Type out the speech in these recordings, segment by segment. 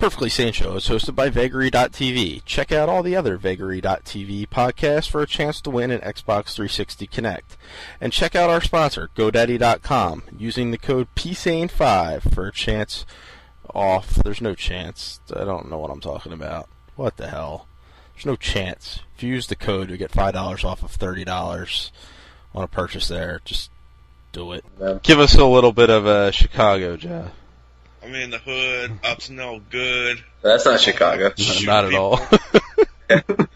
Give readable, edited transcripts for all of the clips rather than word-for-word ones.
Perfectly Sane Show is hosted by Vagary.tv. Check out all the other Vagary.tv podcasts for a chance to win an Xbox 360 Kinect. And check out our sponsor, GoDaddy.com, using the code PSANE5 for a chance off. There's no chance. I don't know what I'm talking about. What the hell? There's no chance. If you use the code, you get $5 off of $30 on a purchase there. Just do it. Give us a little bit of Chicago, Jeff. I'm in the hood, up to no good. That's not Chicago. No, not at all. Come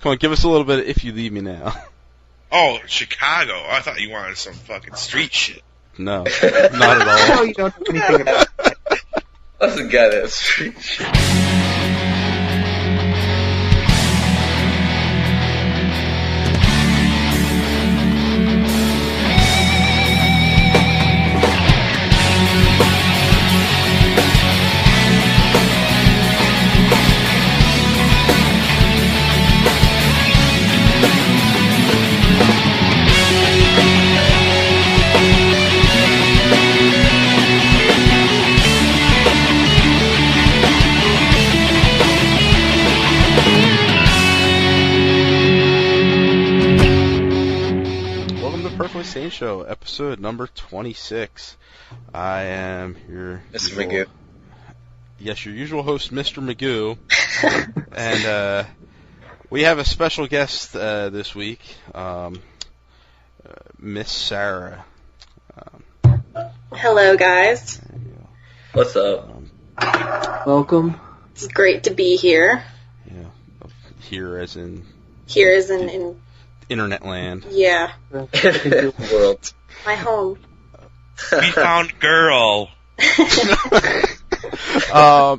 on, give us a little bit of If You Leave Me Now. Oh, Chicago. I thought you wanted some fucking street shit. No, not at all. No, you don't know anything about it. That's a guy that's street shit. Sane Show, episode number 26. I am your Mr. Magoo. Yes, your usual host, Mr. Magoo. And we have a special guest this week, Miss Sara. Hello, guys. What's up? Welcome. It's great to be here. Yeah, here as in... Here as in Internet land. Yeah. World. My home. We found girl.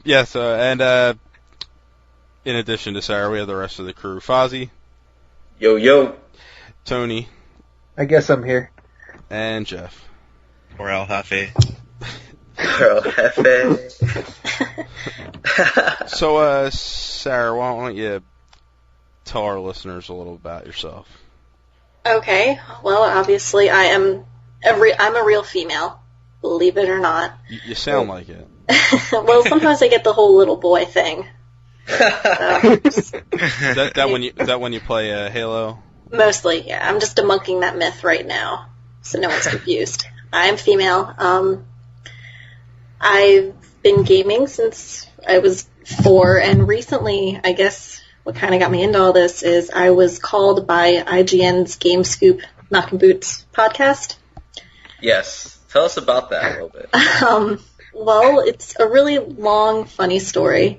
Yes, and in addition to Sarah, we have the rest of the crew. Fozzie. Yo, yo. Tony. I guess I'm here. And Jeff. Or El Jefe. Girl, Hefe. So, Sarah, why don't you tell our listeners a little about yourself? Okay. Well, obviously, I'm a real female, believe it or not. You sound like it. Well, sometimes I get the whole little boy thing. That when you play Halo? Mostly, yeah. I'm just debunking that myth right now, so no one's confused. I'm female. I've been gaming since I was 4, and recently, I guess, what kind of got me into all this is I was called by IGN's Game Scoop Knockin Boots podcast. Yes. Tell us about that a little bit. Well, it's a really long, funny story,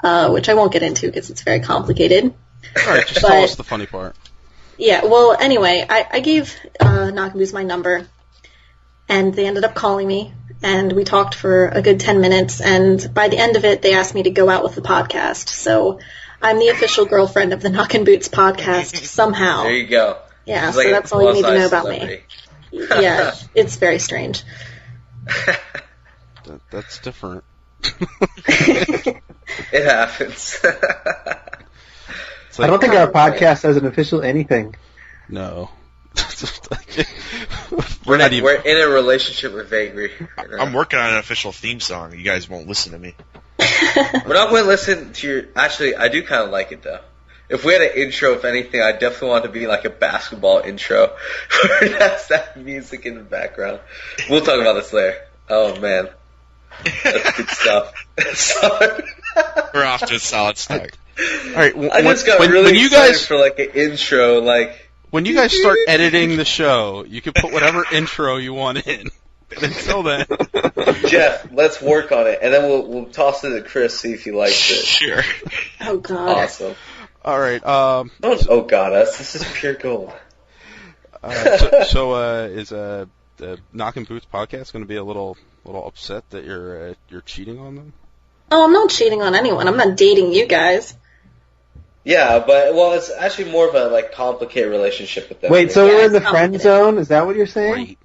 which I won't get into because it's very complicated. All right, just tell us the funny part. Yeah, well, anyway, I gave Knockin Boots my number, and they ended up calling me, and we talked for a good 10 minutes, and by the end of it, they asked me to go out with the podcast, so I'm the official girlfriend of the Knockin Boots podcast, somehow. There you go. Yeah, It's so like that's all you need to know about celebrity. me. Yeah, it's very strange. That's different. It happens. It's like, I don't think our podcast has an official anything. No. We're in a relationship with Vagary. I'm working on an official theme song. You guys won't listen to me. We're not going to listen to your... Actually, I do kind of like it, though. If we had an intro, if anything, I definitely want it to be like a basketball intro. Where that's that music in the background. We'll talk about this later. Oh, man. That's good stuff. We're off to a solid start. All right, I just got really excited for like an intro, like... When you guys start editing the show, you can put whatever intro you want in. But until then... Jeff, let's work on it, and then we'll toss it to Chris, see if he likes it. Sure. Oh, God. Awesome. All right. Oh, God, this is pure gold. Is the Knockin Boots podcast going to be a little upset that you're cheating on them? Oh, I'm not cheating on anyone. I'm not dating you guys. Yeah, but, well, it's actually more of a, like, complicated relationship with them. Wait, so Yeah, we're in the it's friend zone? Is that what you're saying? Right.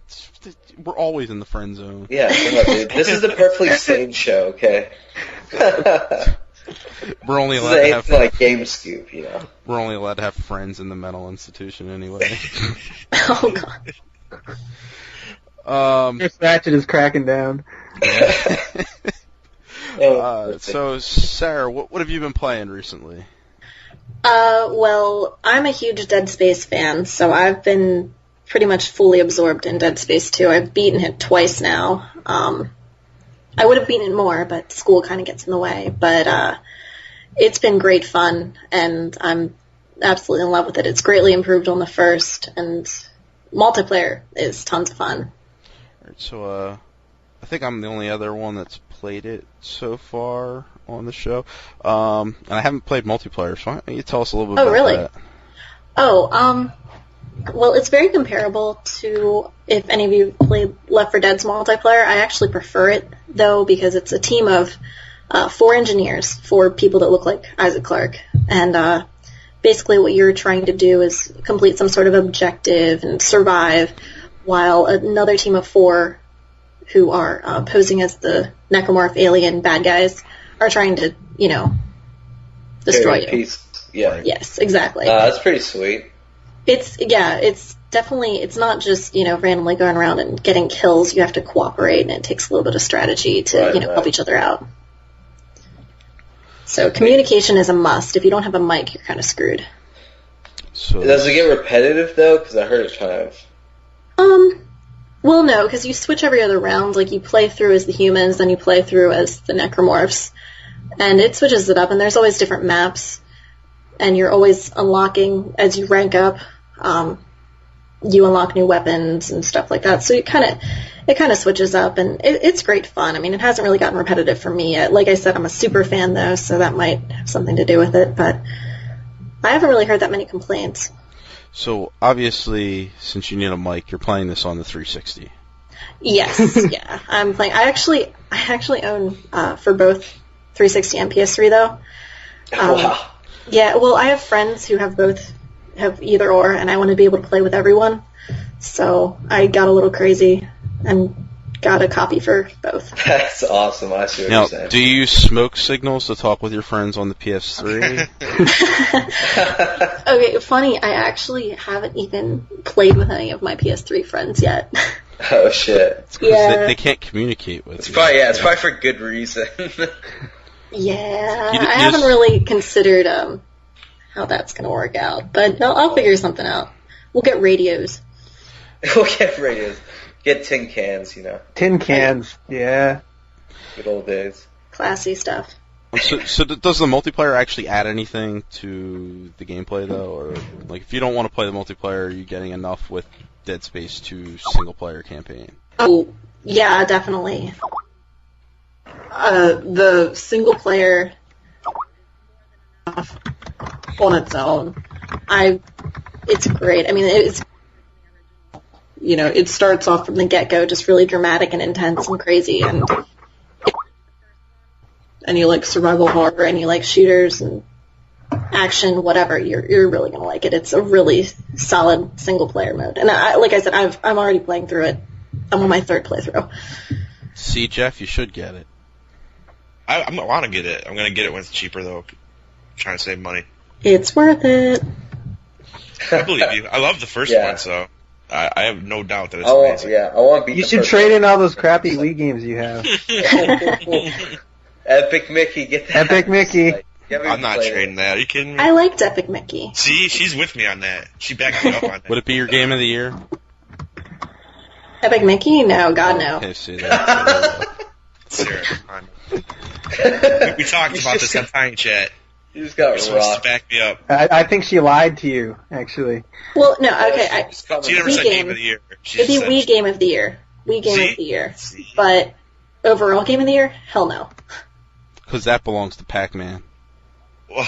We're always in the friend zone. Yeah, come on, dude. This is the perfectly sane show, okay? We're only This allowed to is have like Game Scoop, you know? We're only allowed to have friends in the mental institution anyway. Oh, God. Chris Ratchet is cracking down. So, Sarah, what have you been playing recently? Well, I'm a huge Dead Space fan, so I've been pretty much fully absorbed in Dead Space 2. I've beaten it twice now. I would have beaten it more, but school kind of gets in the way. But it's been great fun, and I'm absolutely in love with it. It's greatly improved on the first, and multiplayer is tons of fun. Alright, so, I think I'm the only other one that's played it so far on the show. And I haven't played multiplayer, so why don't you tell us a little bit about really? that? Oh, well, it's very comparable to if any of you played Left 4 Dead's multiplayer. I actually prefer it, though, because it's a team of 4 engineers, 4 people that look like Isaac Clarke. And basically what you're trying to do is complete some sort of objective and survive, while another team of 4 who are posing as the necromorph alien bad guys are trying to, destroy you. Peace. Yeah. Yes, exactly. That's pretty sweet. It's definitely, it's not just, randomly going around and getting kills. You have to cooperate, and it takes a little bit of strategy to, help each other out. So communication is a must. If you don't have a mic, you're kind of screwed. So Does it get repetitive, though? Because I heard it kind of... Well, no, because you switch every other round. Like, you play through as the humans, then you play through as the necromorphs. And it switches it up, and there's always different maps. And you're always unlocking, as you rank up, you unlock new weapons and stuff like that. So it kind of switches up, and it's great fun. I mean, it hasn't really gotten repetitive for me yet. Like I said, I'm a super fan, though, so that might have something to do with it. But I haven't really heard that many complaints. So, obviously, since you need a mic, you're playing this on the 360. Yes, yeah. I'm playing. I actually own for both 360 and PS3, though. Wow. Yeah, well, I have friends who have either or, and I want to be able to play with everyone. So I got a little crazy and got a copy for both. That's awesome. I see what Now, you're saying. do you use smoke signals to talk with your friends on the PS3? Okay, funny, I actually haven't even played with any of my PS3 friends yet. Oh, shit. It's 'cause they can't communicate with you. It's probably for good reason. Yeah, You I haven't really considered how that's going to work out, but I'll figure something out. We'll get radios. We'll get radios. Get tin cans, Tin cans, yeah. Good old days. Classy stuff. So does the multiplayer actually add anything to the gameplay, though? Or, like, if you don't want to play the multiplayer, are you getting enough with Dead Space 2 single-player campaign? Oh, yeah, definitely. The single player on its own, it's great. I mean, it starts off from the get-go just really dramatic and intense and crazy, and you like survival horror and you like shooters and action, whatever, you're really gonna like it. It's a really solid single player mode, and like I said, I'm already playing through it. I'm on my 3rd playthrough. See, Jeff, you should get it. I want to get it. I'm going to get it when it's cheaper, though. I'm trying to save money. It's worth it. I believe you. I love the first one, so I have no doubt that it's amazing. I want to beat You the should first trade in all those crappy Wii games you have. Epic Mickey, get that. Epic Mickey. I'm not trading that. Are you kidding me? I liked Epic Mickey. See, she's with me on that. She backed me up on that. Would it be your game of the year? Epic Mickey? No, God, no. Okay, see that. Sarah, come on. We talked about this on Tiny Chat. You just got You're supposed to rocked. back me up. I think she lied to you, actually. Well, no, okay. She never Wii said game. game of the year. She It'd be just said Wii Game of the Year. Wii Game See? of the Year. See? But overall Game of the Year? Hell no. Because that belongs to Pac-Man. Well,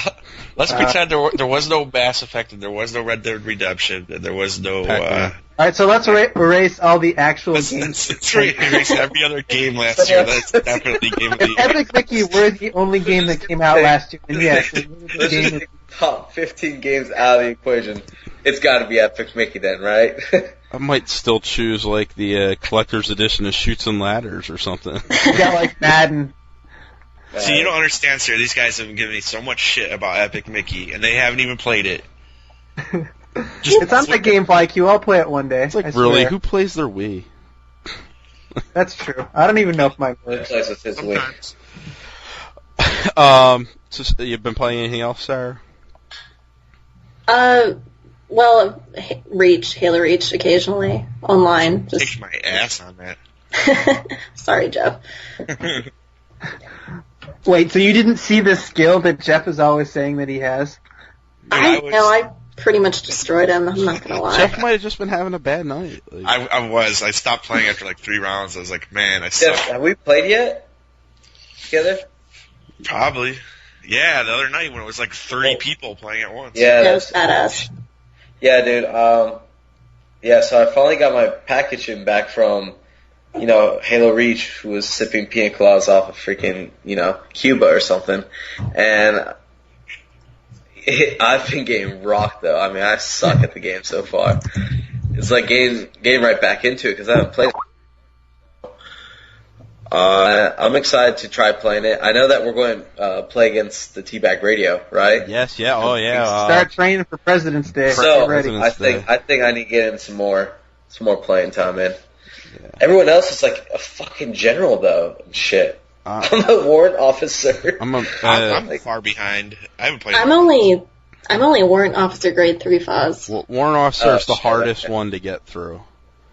let's pretend there was no Mass Effect, and there was no Red Dead Redemption, and there was no... Pac-Man. Alright, so let's erase all the actual games. That's right. Erase every other game last year. That's definitely game of the If year. Epic Mickey were the only game that came out last year, then yes, it was the Let's game just of- take the top 15 games out of the equation. It's got to be Epic Mickey then, right? I might still choose, like, the collector's edition of Chutes and Ladders or something. you got like Madden. See, you don't understand, sir. These guys have been giving me so much shit about Epic Mickey, and they haven't even played it. It's on my game IQ. I'll play it one day. It's like, I really, swear. who plays their Wii? That's true. I don't even know if mine It works. plays with his Wii. Sometimes. So you've been playing anything else, Sarah? Well, Halo Reach occasionally online. Kicked my ass on that. Sorry, Jeff. Wait, so you didn't see the skill that Jeff is always saying that he has? I pretty much destroyed him. I'm not gonna lie. Jeff might have just been having a bad night. I was. I stopped playing after like 3 rounds. I was like, man, I suck. Jeff, have we played yet? Together? Probably. Yeah, the other night when it was like 30 people playing at once. Yeah, That was badass. Yeah, dude. Yeah, so I finally got my packaging back from, Halo Reach, who was sipping pina coladas off of freaking, Cuba or something. And I've been getting rocked, though. I mean, I suck at the game so far. It's like getting right back into it because I haven't played it. I'm excited to try playing it. I know that we're going to play against the Teabag Radio, right? Yes, yeah, oh yeah. Start training for President's Day. So Get ready. I think I need to get in some more playing time in. Yeah. Everyone else is like a fucking general though. Shit. I'm a warrant officer. I'm far behind. I haven't played. I'm only a warrant officer grade 3 Foz. Well, warrant officer is the hardest one to get through.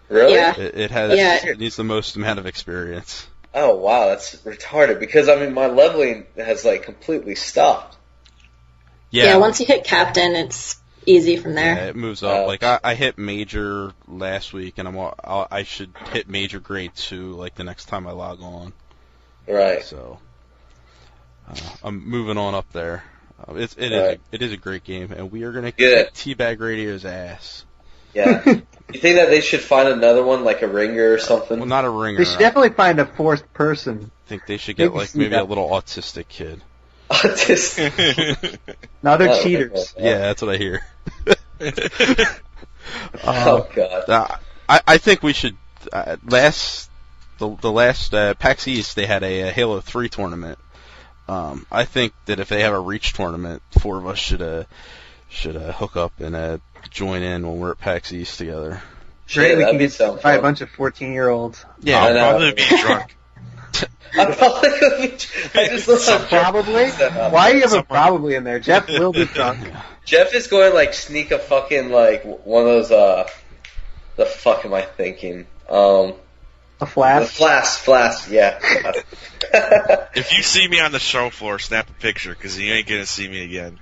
Really? Yeah. It needs the most amount of experience. Oh wow, that's retarded. Because I mean, my leveling has like completely stopped. Yeah. Once you hit captain, it's easy from there. Yeah, it moves up. Like I hit major last week, and I should hit major grade 2 like the next time I log on. Right. So I'm moving on up there. It is a great game, and we are gonna kick Teabag Radio's ass. Yeah. You think that they should find another one, like a ringer or something? Well, not a ringer. They should definitely find a fourth person. I think they should get maybe a little autistic kid. Autistic. No, they're cheaters. Yeah, that's what I hear. Oh god. I think we should. The last PAX East they had a Halo 3 tournament. I think that if they have a Reach tournament, 4 of us should hook up and join in when we're at PAX East together. Great, we can get by a bunch of 14-year-olds. Yeah, I'll probably be drunk. I probably would be. I just love probably. Why do you have a probably in there? Jeff will be drunk. Jeff is going like sneak a fucking like one of those the fuck am I thinking? A flask? The flask, yeah. If you see me on the show floor, snap a picture because you ain't gonna see me again.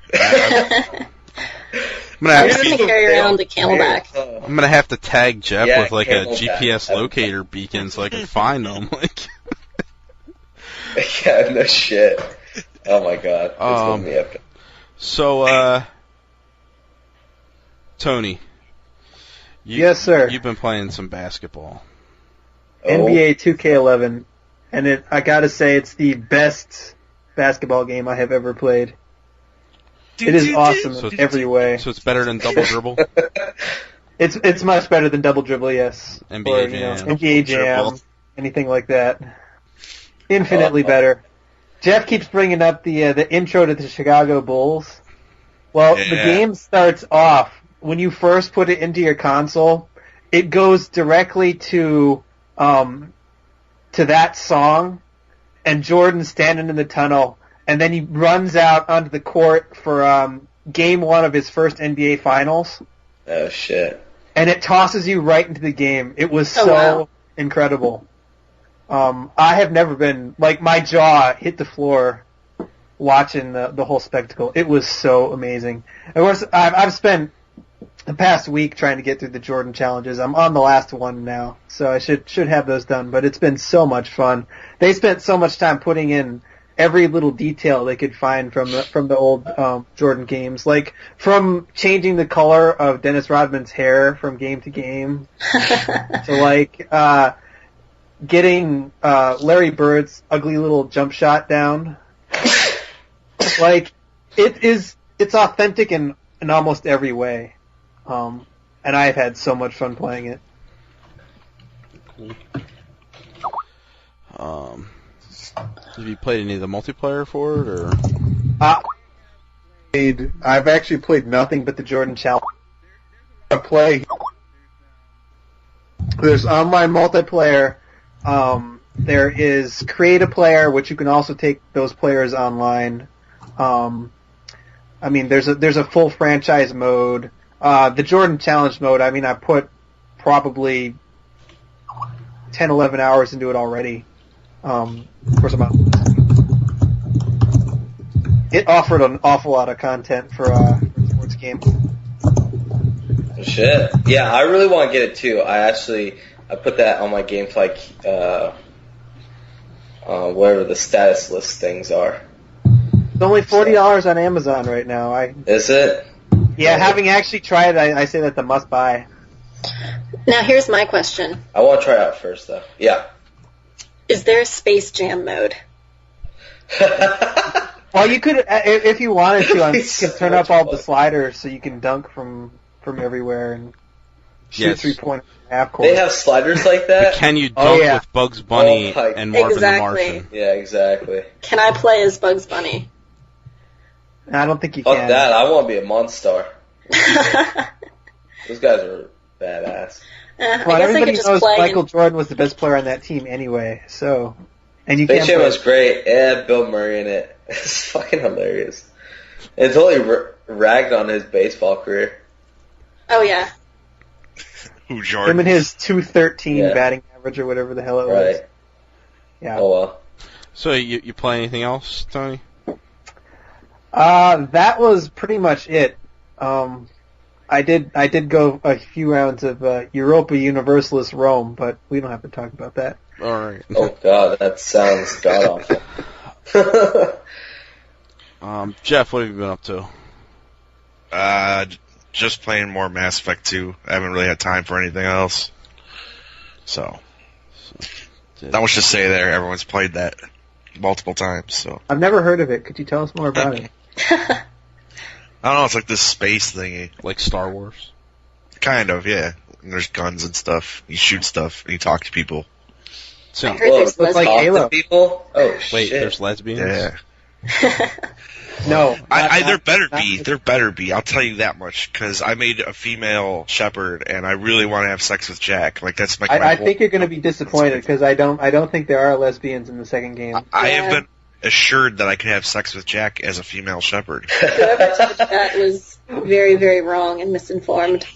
I'm just gonna carry around the Camelback. I'm gonna have to tag Jeff with like a GPS locator beacon so I can find them. Like. Yeah, no shit. Oh my god. It's gonna be epic. So, Tony. Yes, sir. You've been playing some basketball. NBA 2K11, and I gotta say it's the best basketball game I have ever played. It is awesome in every way. So it's better than Double Dribble? It's much better than Double Dribble, yes. NBA Jam. NBA Jam, anything like that. Infinitely better. Jeff keeps bringing up the intro to the Chicago Bulls. Well, the game starts off, when you first put it into your console, it goes directly to that song, and Jordan's standing in the tunnel, and then he runs out onto the court for game 1 of his first NBA Finals. Oh shit! And it tosses you right into the game. It was so incredible. I have never been like my jaw hit the floor watching the whole spectacle. It was so amazing. Of course, I've spent the past week trying to get through the Jordan challenges. I'm on the last one now, so I should have those done. But it's been so much fun. They spent so much time putting in every little detail they could find from the old Jordan games, like from changing the color of Dennis Rodman's hair from game to game, to like getting Larry Bird's ugly little jump shot down. Like it's authentic in almost every way. And I've had so much fun playing it. Cool. Have you played any of the multiplayer for it, or? I've actually played nothing but the Jordan Challenge. There's online multiplayer. There is Create a Player, which you can also take those players online. I mean, there's a full franchise mode. The Jordan Challenge mode, I mean, I put probably 10, 11 hours into it already. Of course, it offered an awful lot of content for a sports game. Shit. Yeah, I really want to get it too. I put that on my Gameplay, whatever the status list things are. It's only $40 on Amazon right now. Is it? Yeah, having actually tried it, I say that's a must-buy. Now here's my question. I want to try it out first, though. Yeah. Is there a Space Jam mode? Well, you could, if you wanted to, you could turn up all the sliders so you can dunk from everywhere and shoot 3-point half court. They have sliders like that? But can you dunk with Bugs Bunny and Marvin the Martian? Yeah, exactly. Can I play as Bugs Bunny? I don't think you Fuck can. that. I want to be a Monstar. Those guys are badass. I guess everybody I could just knows play. Michael Jordan was the best player on that team anyway, so... And you Space can't Jam play. was great. Yeah, Bill Murray in it. It's fucking hilarious. It totally ragged on his baseball career. Oh, yeah. Who, Jordan? Him and his 213 batting average or whatever the hell it was. Right. Yeah. Oh, well. So you play anything else, Tony? That was pretty much it. I did go a few rounds of Europa Universalis Rome, but we don't have to talk about that. All right. Oh, God, that sounds god-awful. Jeff, what have you been up to? Just playing more Mass Effect 2. I haven't really had time for anything else. So not much to say there. Everyone's played that multiple times. So I've never heard of it. Could you tell us more about it? I don't know. It's like this space thingy. Like Star Wars? Kind of, yeah. And there's guns and stuff. You shoot stuff and you talk to people. So, I heard there's looks like lesbians. Halo. People? Oh, wait, shit. there's lesbians? Yeah. No. There better be. There better be. I'll tell you that much. Because I made a female shepherd, and I really want to have sex with Jack. Like that's my. I think you're going to be disappointed because I don't think there are lesbians in the second game. I have been assured that I could have sex with Jack as a female shepherd. Whoever said that was very, very wrong and misinformed.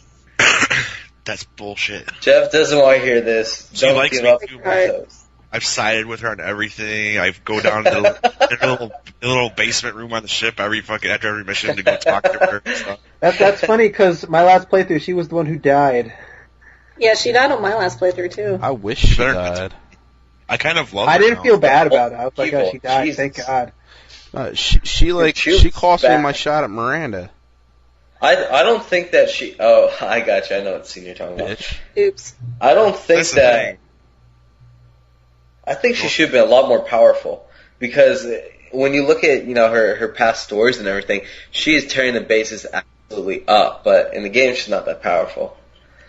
That's bullshit. Jeff doesn't want to hear this. She Don't likes give me up too your much. toes. I've sided with her on everything. I go down to the little basement room on the ship after every mission to go talk to her and stuff. That's funny because my last playthrough, she was the one who died. Yeah, she died on my last playthrough, too. I wish she died. I kind of love her. I didn't now. feel bad about it. I was like, oh, she died. Jesus. Thank God. She cost me my shot at Miranda. I don't think that she... Oh, I got you. I know what scene you're talking about. Bitch. Oops. I don't think That's the that... thing. I think she should have been a lot more powerful because when you look at her past stories and everything, she is tearing the bases absolutely up. But in the game, she's not that powerful.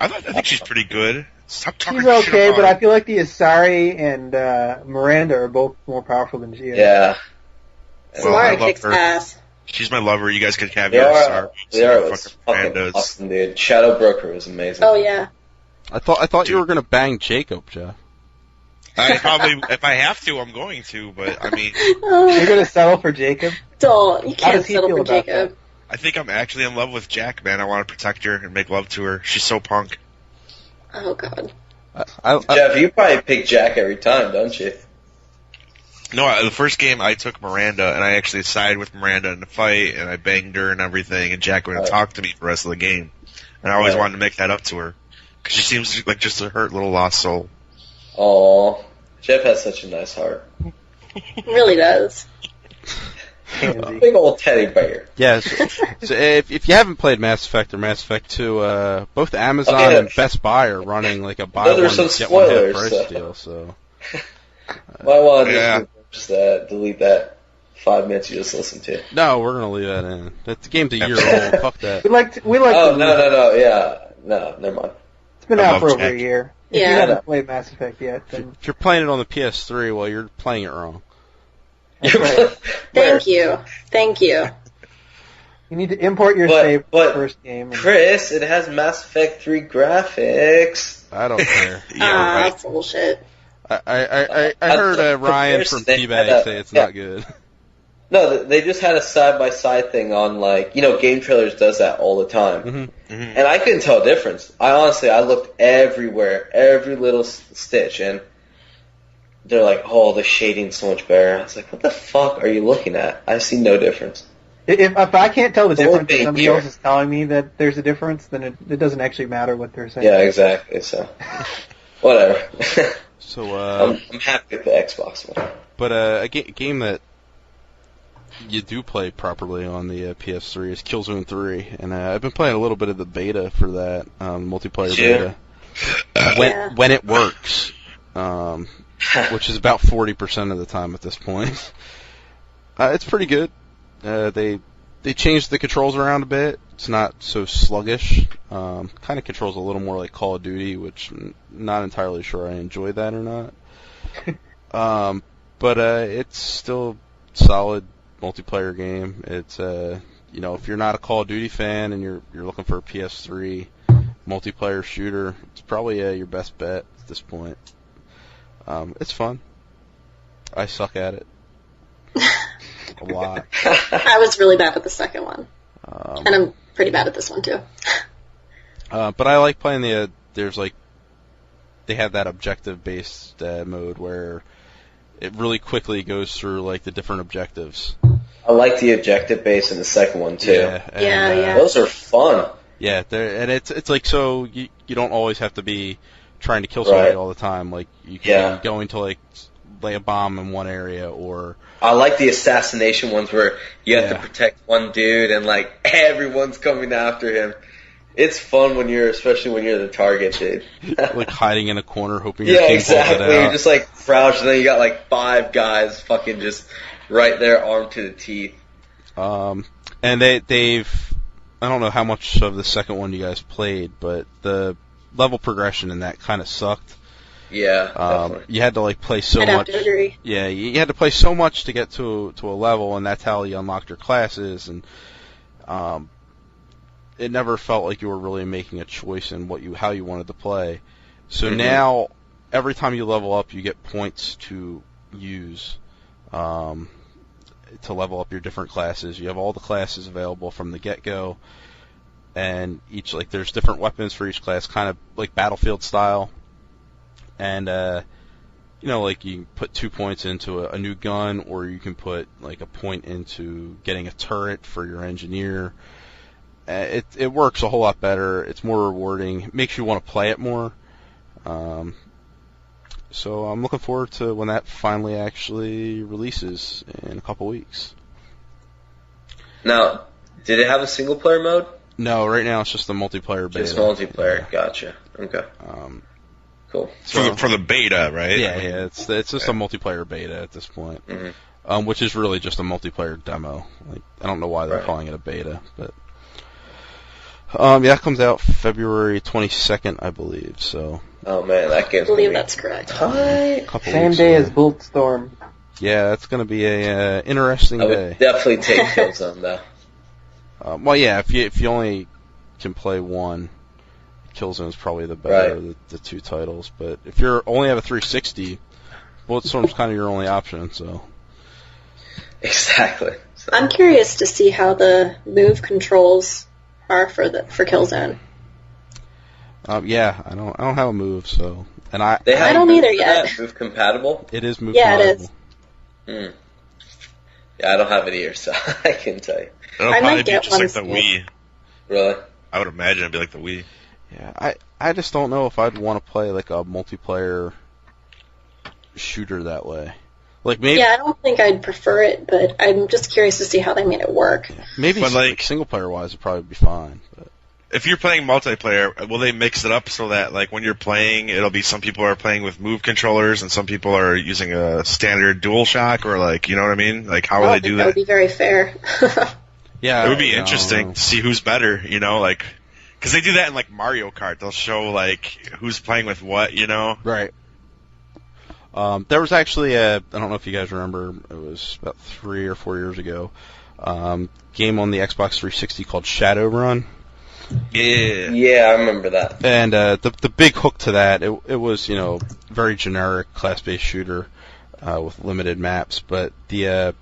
I think she's pretty good. Stop talking She's shit okay, about but her. I feel like the Asari and Miranda are both more powerful than she is. Yeah. Well, Samara I love kicks her. ass. She's my lover. You guys could have They your are. Star. They are. It was Fucking fucking awesome, dude. Shadow Broker was amazing. Oh, yeah. I thought you were gonna bang Jacob, Jeff. I probably, if I have to, I'm going to. But I mean, You're going to settle for Jacob? Don't. You How can't does he settle feel for about Jacob. I think I'm actually in love with Jack, man. I want to protect her and make love to her. She's so punk. Oh, God. Jeff, you probably pick Jack every time, don't you? No, the first game I took Miranda, and I actually sided with Miranda in the fight, and I banged her and everything, and Jack wouldn't talk to me for the rest of the game. And I always wanted to make that up to her. Because she seems like just a hurt little lost soul. Aw. Jeff has such a nice heart. Really does. Big old teddy bear. Yes. So if you haven't played Mass Effect or Mass Effect 2, both Amazon and Best Buy are running like a buy one there's some get one half spoilers, price so. deal. So Might want to just that, delete that 5 minutes you just listened to. no, we're gonna leave that in. The game's a year old. Fuck that. We like Oh, to no, yeah. No, never mind. It's been I out love for over Jack. a year. If Yeah. you haven't played Mass Effect yet, then If you're playing it on the PS3, well, you're playing it wrong. that's right. Thank you. Thank you. You need to import your But- save but- first game. And Chris, it has Mass Effect 3 graphics. I don't care. Yeah, right. Bullshit. I heard Ryan from Feedback say it's not good. No, they just had a side-by-side thing on, like, Game Trailers does that all the time. Mm-hmm. And I couldn't tell a difference. I looked everywhere, every little stitch, and they're like, oh, the shading's so much better. I was like, what the fuck are you looking at? I see no difference. If I can't tell the difference, if somebody here. else is telling me that there's a difference, then it doesn't actually matter what they're saying. Yeah, exactly, so. Whatever. So, I'm happy with the Xbox one. But a game that you do play properly on the PS3 is Killzone 3, and I've been playing a little bit of the beta for that, multiplayer beta. When it works, which is about 40% of the time at this point. It's pretty good. They changed the controls around a bit. It's not so sluggish. Kind of controls a little more like Call of Duty, which I'm not entirely sure I enjoy that or not. But it's still solid multiplayer game. It's if you're not a Call of Duty fan and you're looking for a PS3 multiplayer shooter, it's probably your best bet at this point. It's fun. I suck at it a lot. I was really bad at the second one, and I'm pretty bad at this one too. But I like playing they have that objective-based mode where it really quickly goes through like the different objectives. I like the objective base in the second one too. Yeah. Those are fun. Yeah, and it's like so you don't always have to be trying to kill somebody all the time. Like you can be going to like lay a bomb in one area or. I like the assassination ones where you have to protect one dude and like everyone's coming after him. It's fun especially when you're the target, dude. Like hiding in a corner, hoping your team pulls it out. You're just like crouched, and then you got like 5 guys fucking just right there, armed to the teeth. And they've I don't know how much of the second one you guys played, but the level progression in that kind of sucked. Yeah, definitely. You had to like play so much. I'd have to agree. Yeah, you had to play so much to get to a level, and that's how you unlocked your classes, and it never felt like you were really making a choice in how you wanted to play. So now, every time you level up, you get points to use to level up your different classes. You have all the classes available from the get-go, and there's different weapons for each class, kind of like Battlefield style. And like you can put 2 points into a new gun, or you can put like a point into getting a turret for your engineer. It works a whole lot better. It's more rewarding. It makes you want to play it more. So I'm looking forward to when that finally actually releases in a couple weeks. Now, did it have a single player mode? No, right now it's just the multiplayer beta. Just multiplayer. Gotcha. Okay. Cool. For the beta, right? Yeah. It's just a multiplayer beta at this point, which is really just a multiplayer demo. Like I don't know why they're calling it a beta, but it comes out February 22nd, I believe. So. Oh man, that game's. I believe that's correct. Same day as Bulletstorm. Yeah, that's going to be a interesting day. I would definitely take Killzone though. Well, yeah, if you only can play one, Killzone is probably the better of the two titles. But if you only have a 360, Bulletstorm's kind of your only option. So. Exactly. So. I'm curious to see how the move controls are for Killzone. Yeah, I don't have a move, so I don't either yet. Move compatible? It is move compatible. It is. Yeah, I don't have it either, so I can tell you. It'll probably be just like the Wii. Really? I would imagine it'd be like the Wii. Yeah, I just don't know if I'd want to play like a multiplayer shooter that way. Like maybe. Yeah, I don't think I'd prefer it, but I'm just curious to see how they made it work. Yeah, maybe like single player wise, it'd probably be fine. But. If you're playing multiplayer, will they mix it up so that like when you're playing, it'll be some people are playing with Move controllers and some people are using a standard DualShock, or like, you know what I mean? Like how will they do that? That would be very fair. Yeah, it would be interesting to see who's better, like, because they do that in like Mario Kart. They'll show like who's playing with what, Right. There was actually I don't know if you guys remember, it was about 3 or 4 years ago, game on the Xbox 360 called Shadowrun. Yeah, I remember that. And the big hook to that, it was, very generic class-based shooter with limited maps, but the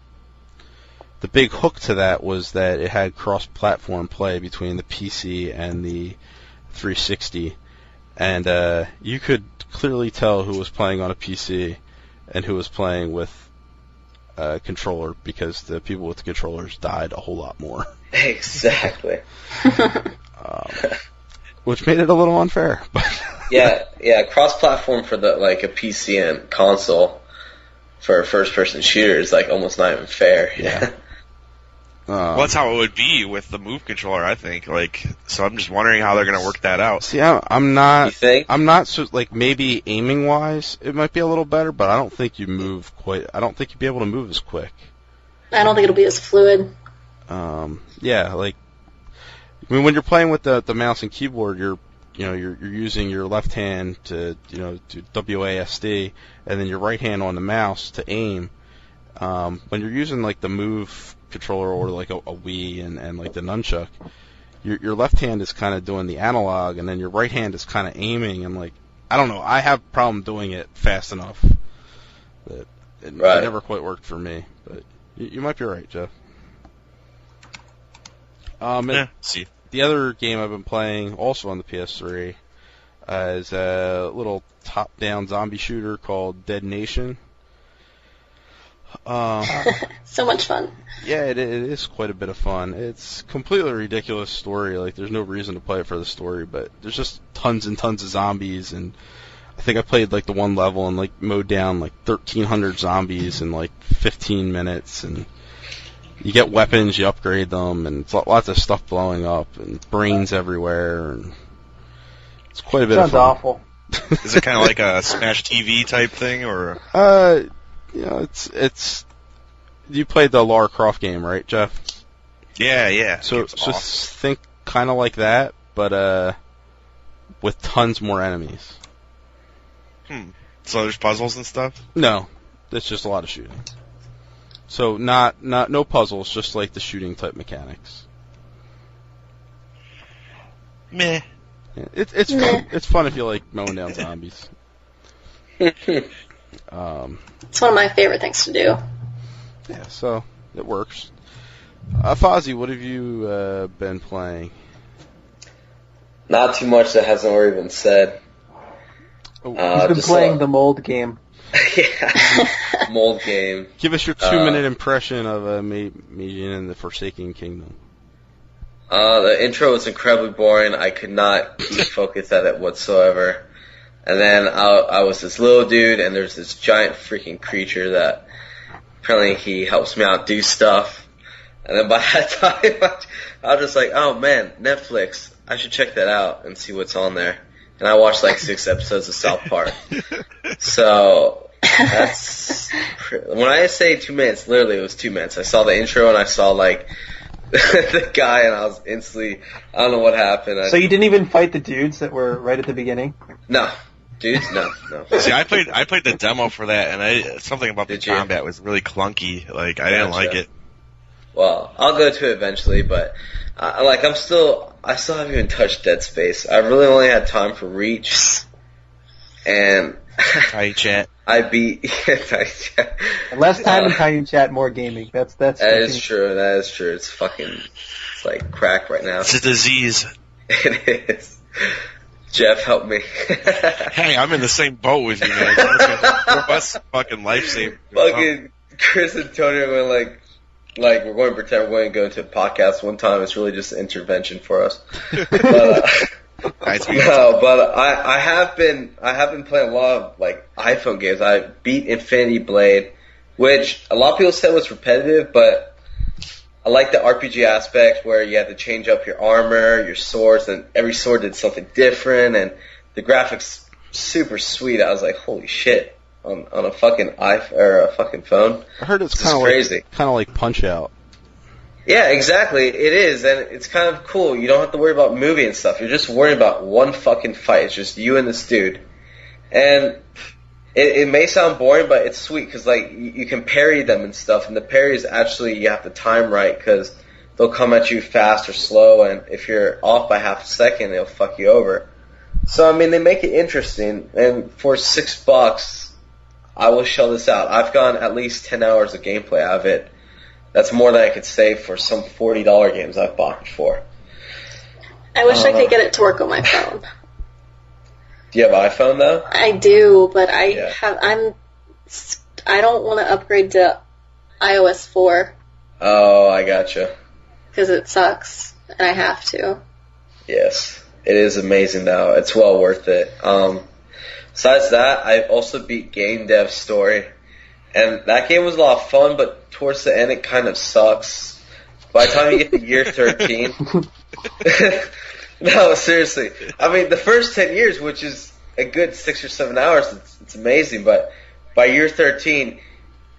big hook to that was that it had cross-platform play between the PC and the 360, and you could clearly tell who was playing on a PC and who was playing with a controller, because the people with the controllers died a whole lot more. Exactly. Which made it a little unfair. yeah, cross-platform for a PC and console for a first-person shooter is almost not even fair. Yeah. Well, that's how it would be with the Move controller, I think. So I'm just wondering how they're going to work that out. See, I'm not. You think? I'm not so maybe aiming wise, it might be a little better, but I don't think you move quite. I don't think you'd be able to move as quick. I don't think it'll be as fluid. Yeah, when you're playing with the mouse and keyboard, you're using your left hand to do WASD, and then your right hand on the mouse to aim. When you're using the Move controller or a Wii and the nunchuck, your left hand is kind of doing the analog, and then your right hand is kind of aiming, and I don't know, I have a problem doing it fast enough that it never quite worked for me, but you might be right, Jeff. See. The other game I've been playing, also on the PS3, is a little top-down zombie shooter called Dead Nation. So much fun. Yeah, it is quite a bit of fun. It's completely ridiculous story. There's no reason to play it for the story, but there's just tons and tons of zombies, and I think I played the one level and mowed down 1,300 zombies in 15 minutes, and you get weapons, you upgrade them, and it's lots of stuff blowing up, and brains everywhere, and it's quite a bit of fun. Sounds awful. Is it kind of like a Smash TV type thing, or? It's. You played the Lara Croft game, right, Jeff? Yeah. So think kind of like that, but with tons more enemies. So there's puzzles and stuff? No, it's just a lot of shooting. So no puzzles, just the shooting type mechanics. Meh. Yeah, it's fun. It's fun if you like mowing down zombies. It's one of my favorite things to do. Yeah, so it works. Fozzie, what have you been playing? Not too much that hasn't already been said. He's been playing the mold game. Yeah, mold game. Give us your 2-minute impression of Meijin and the Forsaken Kingdom. The intro was incredibly boring. I could not keep focused at it whatsoever. And then I was this little dude, and there's this giant freaking creature that apparently he helps me out do stuff. And then by that time, I was just like, oh man, Netflix. I should check that out and see what's on there. And I watched 6 episodes of South Park. So that's when I say 2 minutes, literally it was 2 minutes. I saw the intro and I saw the guy, and I was instantly, I don't know what happened. So you didn't even fight the dudes that were right at the beginning? No. Dudes? No. See, I played the demo for that, and something about the combat was really clunky. I didn't like it. Well, I'll go to it eventually, but I still haven't even touched Dead Space. I really only had time for Reach, and Hi, chat. I beat less time in Time Chat, more gaming. That is true. That is true. It's like crack right now. It's a disease. It is. Jeff, help me. Hey, I'm in the same boat with you, man. That's fucking lifesaver. Fucking Chris and Tony are going we're going to pretend we're going to go into a podcast one time. It's really just an intervention for us. But, I have been playing a lot of iPhone games. I beat Infinity Blade, which a lot of people said was repetitive, but I like the RPG aspect where you had to change up your armor, your swords, and every sword did something different, and the graphics super sweet. I was like, holy shit, on a fucking iPhone or a fucking phone. I heard it's kind of crazy, kind of like Punch Out. Yeah, exactly. It is, and it's kind of cool. You don't have to worry about moving and stuff. You're just worrying about one fucking fight. It's just you and this dude, and it may sound boring, but it's sweet because you can parry them and stuff, and the parry is actually you have to time right because they'll come at you fast or slow, and if you're off by half a second, they'll fuck you over. So, I mean, they make it interesting, and for $6, I will shell this out. I've gone at least 10 hours of gameplay out of it. That's more than I could save for some $40 games I've bought before. I wish I could get it to work on my phone. Do you have an iPhone, though? I do, but I don't want to upgrade to iOS 4. Oh, I gotcha. Because it sucks, and I have to. Yes. It is amazing, though. It's well worth it. Besides that, I also beat Game Dev Story. And that game was a lot of fun, but towards the end it kind of sucks. By the time you get to year 13... No, seriously. I mean, the first 10 years, which is a good 6 or 7 hours, it's amazing, but by year 13,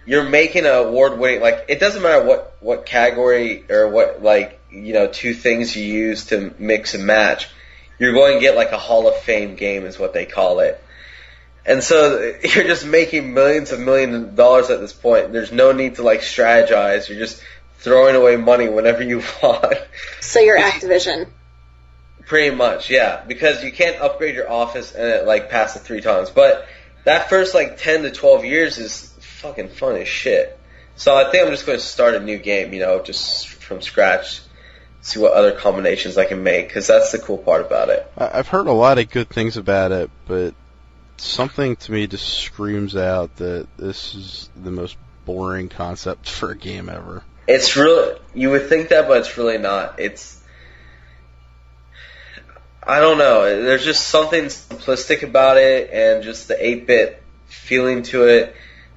you're making an award-winning... Like, it doesn't matter what category or what, like, you know, two things you use to mix and match. You're going to get, like, a Hall of Fame game is what they call it. And so you're just making millions of dollars at this point. There's no need to, like, strategize. You're just throwing away money whenever you want. So you're Activision. Pretty much, yeah. Because you can't upgrade your office and it, like, pass it 3 times. But that first, like, 10 to 12 years is fucking fun as shit. So I think I'm just going to start a new game, you know, just from scratch. See what other combinations I can make, because that's the cool part about it. I've heard a lot of good things about it, but something to me just screams out that this is the most boring concept for a game ever. It's really, you would think that, but it's really not. I don't know. There's just something simplistic about it, and just the 8-bit feeling to it.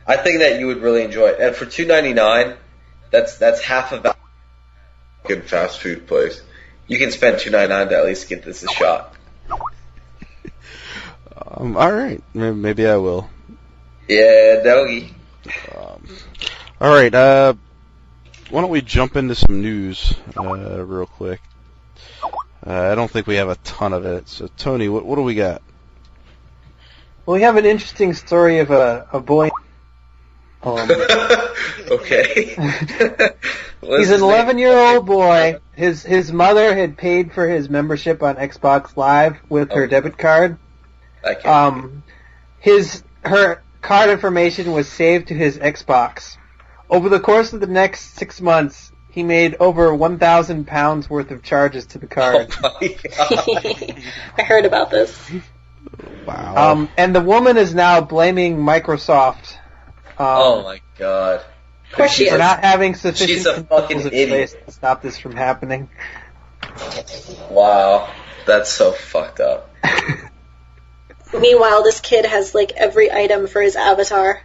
I think that you would really enjoy it. And for $2.99, that's half of that good fast food place. You can spend $2.99 to at least get this a shot. All right, maybe I will. Yeah, doggy. All right, why don't we jump into some news real quick? I don't think we have a ton of it. So, Tony, what do we got? Well, we have an interesting story of a boy. Okay. He's an 11-year-old boy. His mother had paid for his membership on Xbox Live with her debit card. Her card information was saved to his Xbox. Over the course of the next 6 months, he made over £1,000 worth of charges to the card. Oh my God. I heard about this. Wow. And the woman is now blaming Microsoft. Oh my God. Of course she For is. not having sufficient She's a fucking controls in idiot. place to stop this from happening. Wow. That's so fucked up. Meanwhile, this kid has, like, every item for his avatar.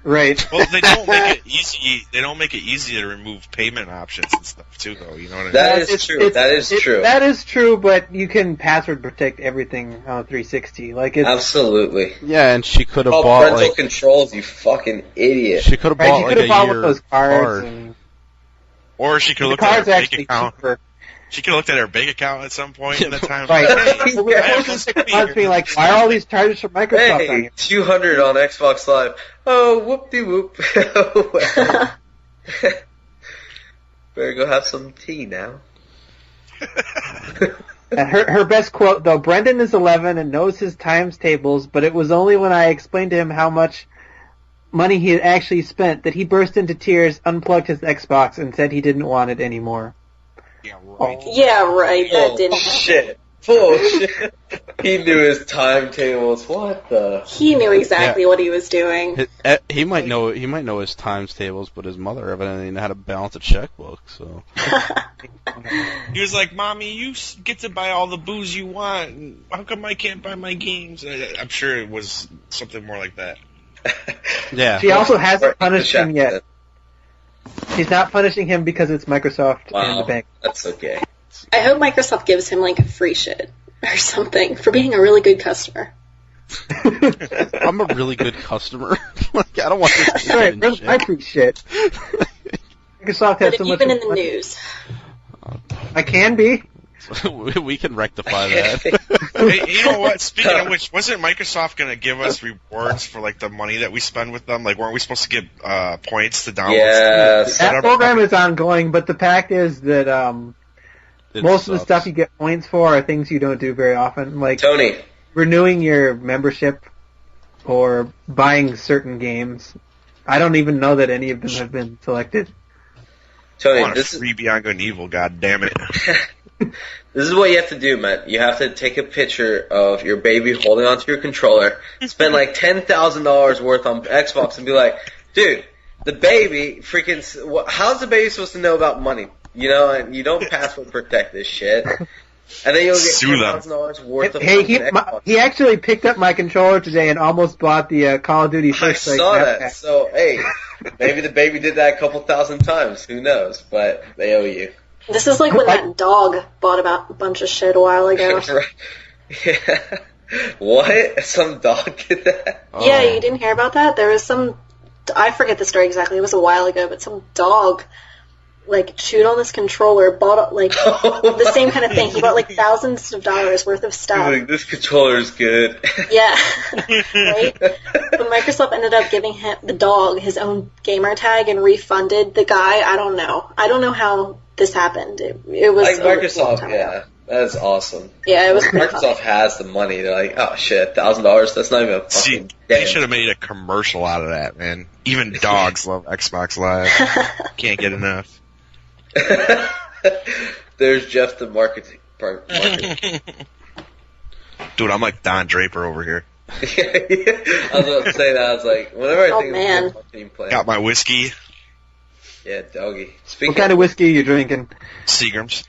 Right. Well, they don't make it easy. They don't make it easy to remove payment options and stuff too, though. You know what I mean? That is true. That is true. That is true, but you can password protect everything on 360. Like it's Absolutely. Yeah, and she could have Oh, bought parental like controls, you fucking idiot. she could have right. bought You like could have a bought one year of those cards. card. And Or she could the look at her card's bank actually account. cheaper. She could have looked at her bank account at some point in the time. Right. Hey, So we're I have supposed to this take months being like, why are all these charges from Microsoft on Hey, here? 200 on Xbox Live. Oh, whoop-de-whoop. Better go have some tea now. And her best quote, though, Brendan is 11 and knows his times tables, but it was only when I explained to him how much money he had actually spent that he burst into tears, unplugged his Xbox, and said he didn't want it anymore. Yeah, right. Yeah, right. That didn't happen. Shit. Bullshit. He knew his timetables. What the? He knew exactly what he was doing. He might know his times tables, but his mother evidently didn't know how to balance a checkbook. So He was like, "Mommy, you get to buy all the booze you want. And how come I can't buy my games?" I'm sure it was something more like that. yeah, She also hasn't punished him Check yet. that. She's not punishing him because it's Microsoft and Wow, the bank. that's okay. I hope Microsoft gives him, like, free shit or something for being a really good customer. I'm a really good customer. Like I don't want this to Right, happen where's shit. my free shit? Microsoft has But so you've much been in the money. news. I can be. We can rectify that. Hey, you know what? Speaking of which, wasn't Microsoft going to give us rewards for like the money that we spend with them? Like, weren't we supposed to get points to download? Yes. That program is ongoing, but the fact is that most of the stuff you get points for are things you don't do very often, like Tony. renewing your membership or buying certain games. I don't even know that any of them have been selected. I Tony, want this a free Beyond Good and Evil, god damn it. This is what you have to do, man. You have to take a picture of your baby holding onto your controller, spend like $10,000 worth on Xbox, and be like, dude, the baby freaking. How's the baby supposed to know about money? You know, and you don't password protect this shit. And then you'll get $10,000 worth of Xbox. He actually picked up my controller today and almost bought the Call of Duty I First Strike. saw that. So, hey, maybe the baby did that a couple thousand times. Who knows? But they owe you. This is like when that dog bought about a bunch of shit a while ago. Yeah. What? Some dog did that? Yeah, you didn't hear about that? There was some, I forget the story exactly, it was a while ago, but some dog, like, chewed on this controller, bought, like, the same kind of thing. He bought, like, thousands of dollars worth of stuff. Like, this controller is good. Yeah, right? But Microsoft ended up giving him, the dog, his own gamer tag and refunded the guy. I don't know. I don't know how this happened. It was like a long Microsoft, time yeah. ago. That's awesome. Yeah, it was pretty Microsoft funny. has the money. They're like, oh shit, $1,000? That's not even a See, fucking they should have made a commercial out of that, man. Even dogs love Xbox Live. Can't get enough. There's Jeff the marketing. Dude, I'm like Don Draper over here. I was about to say that. I was like, whenever I think man. of a marketing plan. Got my whiskey, Yeah, doggy. What kind of whiskey are you drinking? Seagram's.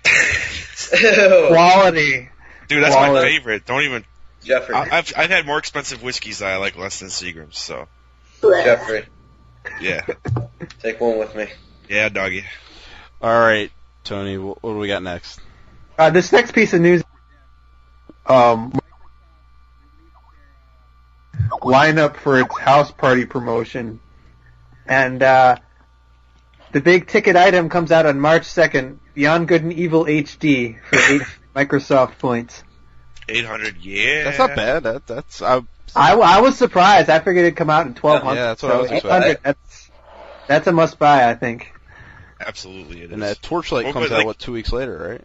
Quality. Dude, that's my Quality. favorite. Don't even. Jeffrey. I've had more expensive whiskeys that I like less than Seagram's. So Blech. Jeffrey, yeah, take one with me. yeah, doggy. All right, Tony, what do we got next? This next piece of news, lineup for its house party promotion, and the big ticket item comes out on March 2nd, Beyond Good and Evil HD for 8 Microsoft points. 800, yeah. That's not bad. That's I was surprised. I figured it'd come out in 1200. Yeah, that's what I was so expecting. 800, that's a must buy, I think. Absolutely, it is. and that Torchlight Well, comes but, out 2 weeks later, right?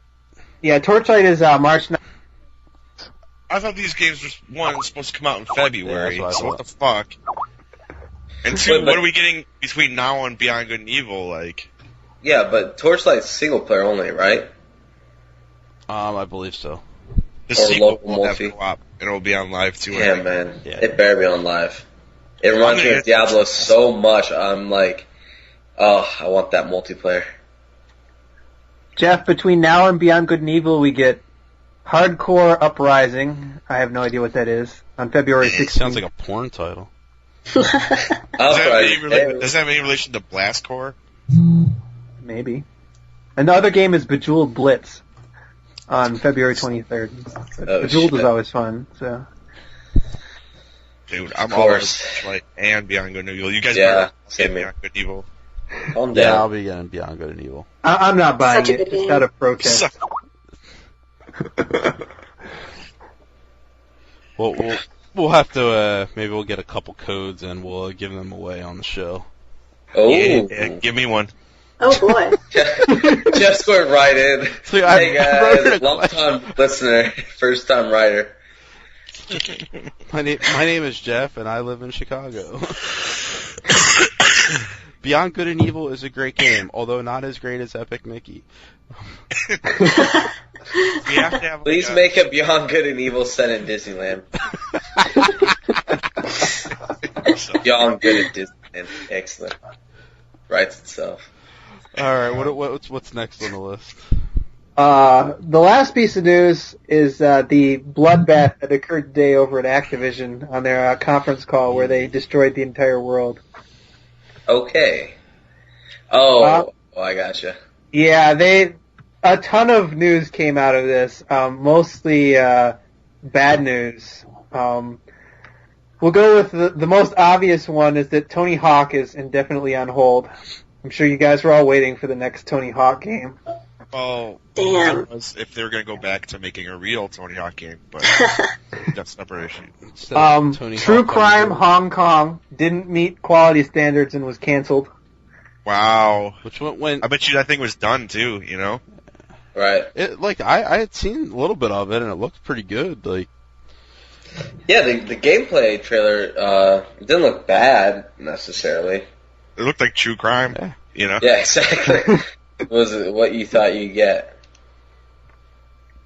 Yeah, Torchlight is March 9th. I thought these games were supposed to come out in February. Yeah, that's So what I what the fuck? And two, But- what are we getting between now and Beyond Good and Evil? Like, Yeah, but Torchlight's single player only, right? I believe so. the Or sequel local will have multi. co-op, and it'll be on live too. I Yeah, think. man. Yeah. It better be on live. It reminds me of Diablo so much. I'm like, oh, I want that multiplayer. Jeff, between now and Beyond Good and Evil, we get Hardcore Uprising. I have no idea what that is. On February 16th. Sounds like a porn title. Does that have any relation to Blast Core? Maybe. And the other game is Bejeweled Blitz on February 23rd. Oh, Bejeweled shit. is always fun, so. Dude, I'm Of all over course. Torchlight and Beyond Good and Evil. You guys Yeah, better same get here. Beyond Good and Evil. Calm Yeah, I'll down. be getting Beyond Good and Evil. I'm not buying Such a it, good just game. out of protest. So- We'll have to maybe we'll get a couple codes and we'll give them away on the show. Oh, yeah, give me one. Oh boy. Jeff scored right in. See, I Hey wrote guys, a long time listener, first time writer. My name is Jeff, and I live in Chicago. Beyond Good and Evil is a great game, although not as great as Epic Mickey. We have to have. Please make a Beyond Good and Evil set in Disneyland. Beyond Good at Disneyland. Excellent. Writes itself. All right, what's next on the list? The last piece of news is the bloodbath that occurred today over at Activision on their conference call where they destroyed the entire world. Okay. Oh, I gotcha. Yeah, a ton of news came out of this, mostly bad news. We'll go with the most obvious one is that Tony Hawk is indefinitely on hold. I'm sure you guys were all waiting for the next Tony Hawk game. Well, Damn. if they were going to go back to making a real Tony Hawk game, but that's a separate issue. True Crime Hong Kong didn't meet quality standards and was canceled. Wow. Which one went? I bet you that thing was done too, you know? Right. I had seen a little bit of it and it looked pretty good. Like, yeah, the gameplay trailer it didn't look bad necessarily. It looked like True Crime, you know? Yeah, exactly. Was it what you thought you'd get?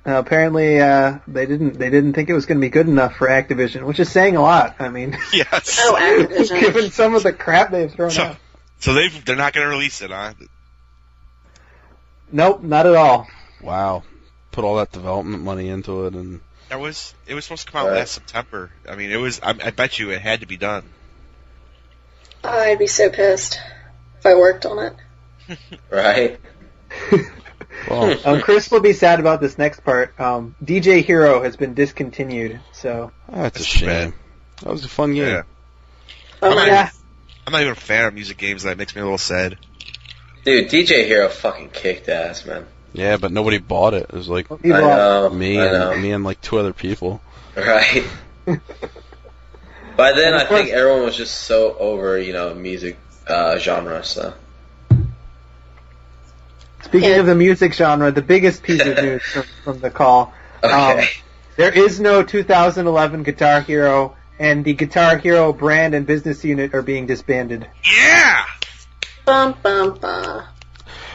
Apparently, they didn't think it was going to be good enough for Activision, which is saying a lot. I mean, yes. Oh, Activision. given some of the crap they've thrown out. So they're not going to release it, huh? Nope, not at all. wow, put all that development money into it, and It was supposed to come out last September. I mean, I bet you it had to be done. Oh, I'd be so pissed if I worked on it. Right. well, Chris will be sad about this next part. DJ Hero has been discontinued, so that's a shame. That was a fun game. Yeah. Oh, I'm not even a fan of music games. That makes me a little sad. Dude, DJ Hero fucking kicked ass, man. Yeah, but nobody bought it. It was like I know. me I know. and like 2 other people. Right. By then, I think everyone was just so over, music genre. So. Speaking of the music genre, the biggest piece of news from the call, Okay. there is no 2011 Guitar Hero, and the Guitar Hero brand and business unit are being disbanded. Yeah! Bum, bum, bum.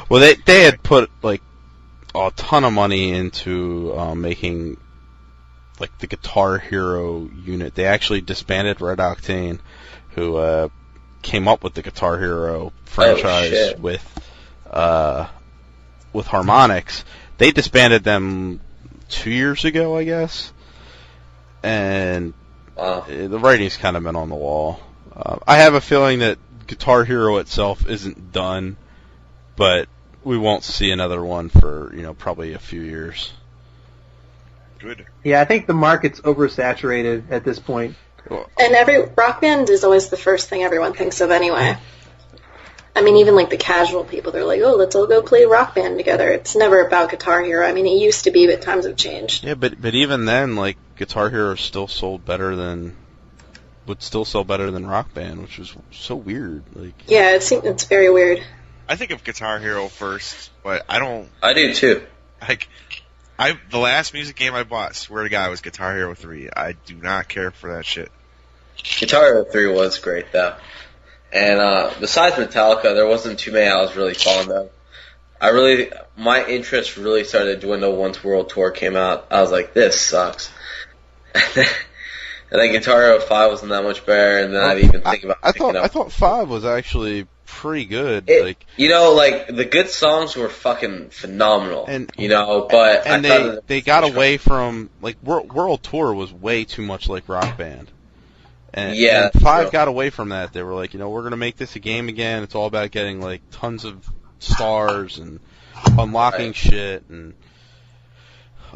Well, they had put like a ton of money into making like the Guitar Hero unit. They actually disbanded Red Octane, who came up with the Guitar Hero franchise with Harmonix. They disbanded them 2 years ago, I guess. And the writing's kind of been on the wall. I have a feeling that Guitar Hero itself isn't done, but we won't see another one for, probably a few years. Good. Yeah, I think the market's oversaturated at this point. And every Rock Band is always the first thing everyone thinks of anyway. I mean, even like the casual people, they're like, oh, let's all go play Rock Band together. It's never about Guitar Hero. I mean, it used to be, but times have changed. Yeah, but even then, like, Guitar Hero still would still sell better than Rock Band, which was so weird. Like, yeah, it's very weird. I think of Guitar Hero first, but I don't. I do too. The last music game I bought, swear to God, was Guitar Hero 3. I do not care for that shit. Guitar Hero 3 was great, though. And besides Metallica, there wasn't too many I was really fond of. My interest really started to dwindle once World Tour came out. I was like, this sucks. And then Guitar Hero 5 wasn't that much better, and then I didn't even think about picking up. I thought 5 was actually pretty good. The good songs were fucking phenomenal. But they got away from, like, World Tour was way too much like Rock Band. And 5 got away from that. They were like, we're going to make this a game again. It's all about getting, like, tons of stars and unlocking shit. And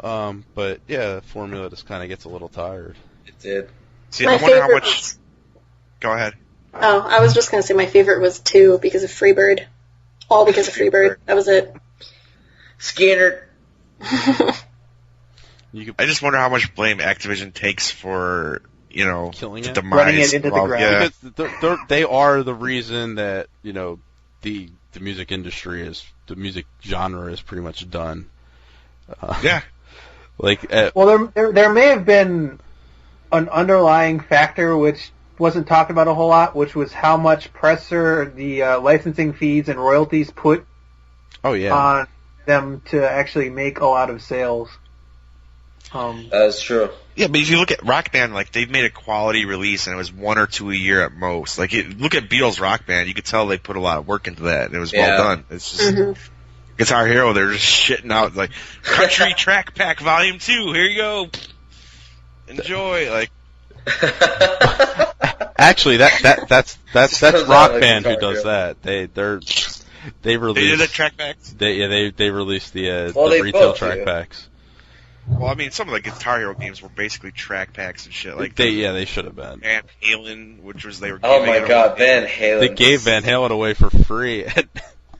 but, yeah, the formula just kind of gets a little tired. It did. See, I wonder how much... Go ahead. Oh, I was just going to say my favorite was 2 because of Freebird. All because of Freebird. That was it. Skinner. I just wonder how much blame Activision takes for... killing the it, demise. Running it into the ground. Yeah. Because they are the reason that the music industry the music genre is pretty much done. Yeah. Well, there may have been an underlying factor which wasn't talked about a whole lot, which was how much pressure the licensing fees and royalties put on them to actually make a lot of sales. That's true. Yeah, but if you look at Rock Band, like, they've made a quality release, and it was 1 or 2 a year at most. Like, look at Beatles Rock Band, you could tell they put a lot of work into that, and it was well done. It's just, Guitar Hero, they're just shitting out, like, Country Track Pack Volume 2, here you go. Enjoy, like. Actually, that's Rock Band who does that. They release. They did the track packs? They released the retail track packs. Well, I mean, some of the Guitar Hero games were basically track packs and shit. Like they should have been. Van Halen, which was they were. Oh my God, Van Halen! They gave Van Halen away for free.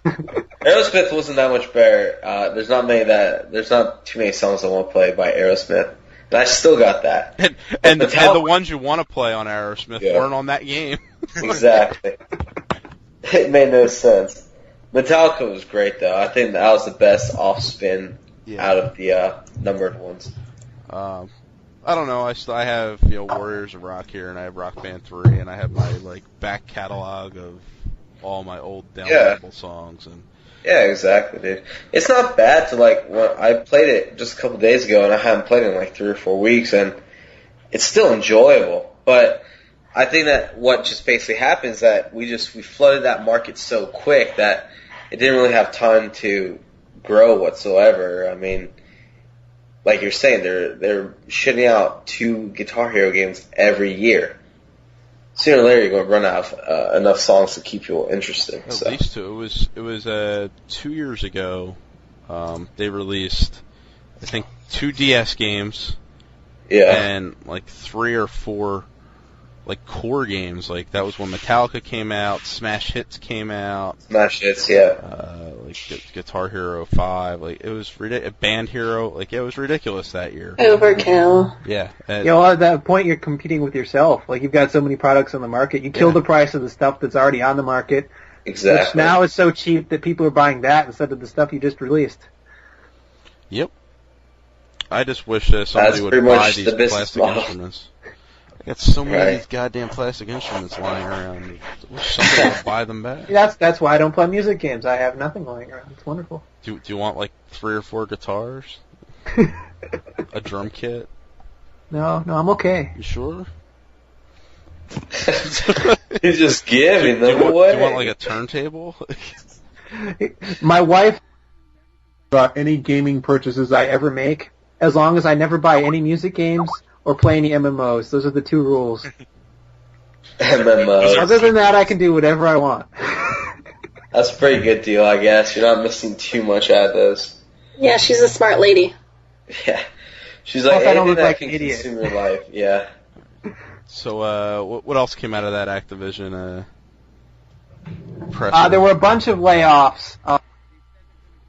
Aerosmith wasn't that much better. There's not too many songs I want to play by Aerosmith. And I still got that. And the ones you want to play on Aerosmith weren't on that game. Exactly. It made no sense. Metallica was great, though. I think that was the best off-spin out of the numbered ones. I don't know. I have Warriors of Rock here, and I have Rock Band 3, and I have my back catalog of all my old downloadable songs. And yeah, exactly, dude. It's not bad to when I played it just a couple days ago, and I haven't played it in 3 or 4 weeks, and it's still enjoyable. But I think that what just basically happened is that we flooded that market so quick that it didn't really have time to grow whatsoever. I mean, like you're saying, they're shitting out 2 Guitar Hero games every year. Sooner or later, you're going to run out of enough songs to keep you interested. At least 2. It was 2 years ago. They released, I think, 2 DS games. Yeah. And 3 or 4 core games. That was when Metallica came out, Smash Hits came out. Smash Hits, yeah. Guitar Hero 5. It was Band Hero. It was ridiculous that year. Overkill. Yeah. At that point, you're competing with yourself. You've got so many products on the market. You kill the price of the stuff that's already on the market. Exactly. Which now is so cheap that people are buying that instead of the stuff you just released. Yep. I just wish somebody would buy these plastic instruments. I got so many of these goddamn plastic instruments lying around. I wish somebody would buy them back. That's why I don't play music games. I have nothing lying around. It's wonderful. Do you want 3 or 4 guitars? A drum kit? No, I'm okay. You sure? You just giving them away. Do you want a turntable? My wife about any gaming purchases I ever make, as long as I never buy any music games or play any MMOs. Those are the 2 rules. MMOs. Other than that, I can do whatever I want. That's a pretty good deal, I guess. You're not missing too much out of those. Yeah, she's a smart lady. Yeah. She's like, I don't look that like can an idiot. consume your life. Yeah. So, what else came out of that Activision press? There were a bunch of layoffs.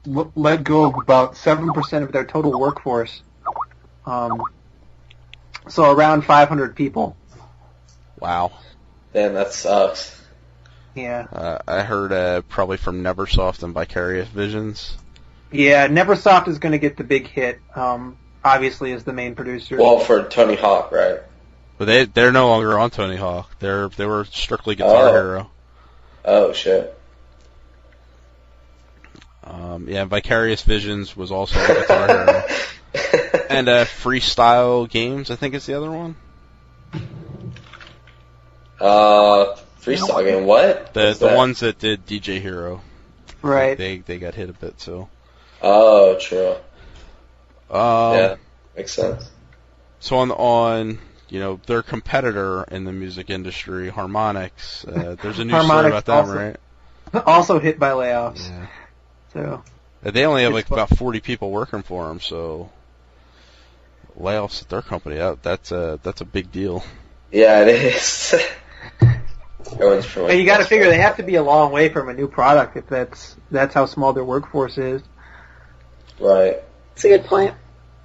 Let go of about 7% of their total workforce. So around 500 people. Wow. Damn, that sucks. Yeah. I heard probably from Neversoft and Vicarious Visions. Yeah, Neversoft is going to get the big hit, obviously, as the main producer. Well, for Tony Hawk, right? But they're no longer on Tony Hawk. They were strictly Guitar Hero. Oh, shit. Vicarious Visions was also a Guitar Hero. And Freestyle Games, I think is the other one. Freestyle game, what? The ones that did DJ Hero. Right. They got hit a bit, so. Oh, true. Yeah, makes sense. So on their competitor in the music industry, Harmonix, there's a news story about them, right? Also hit by layoffs. Yeah. So. They only have about 40 people working for them, so layoffs at their company, that's a big deal. Yeah, it is. But you got to figure they have to be a long way from a new product if that's how small their workforce is. Right. That's a good point.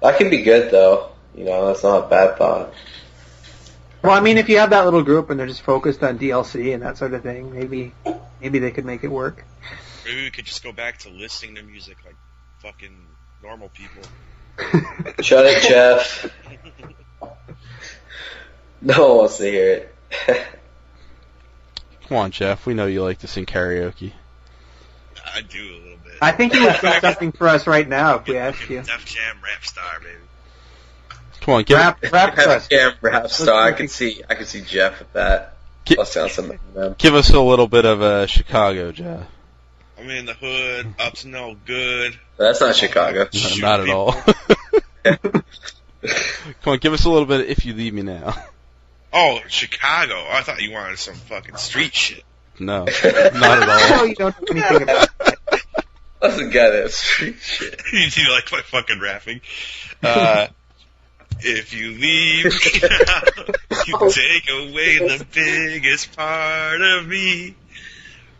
That can be good though. That's not a bad thought. Well, I mean, if you have that little group and they're just focused on DLC and that sort of thing, maybe they could make it work. Maybe we could just go back to listening to music like fucking normal people. Shut it, Jeff. No one wants to hear it. Come on, Jeff. We know you like to sing karaoke. I do a little bit. I think you would do something for us right now if we asked you. Def Jam Rap Star, baby. Come on, rap for us. Jam Rap Star. I could see Jeff with that. Give us a little bit of Chicago, Jeff. I'm in the hood, up to no good. That's not Chicago. No, not at all. Come on, give us a little bit of If You Leave Me Now. Oh, Chicago. I thought you wanted some fucking street shit. No, not at all. No, you don't know anything about it. That's a guy that's street shit. You do like my fucking rapping. If you leave me now, you take away the biggest part of me.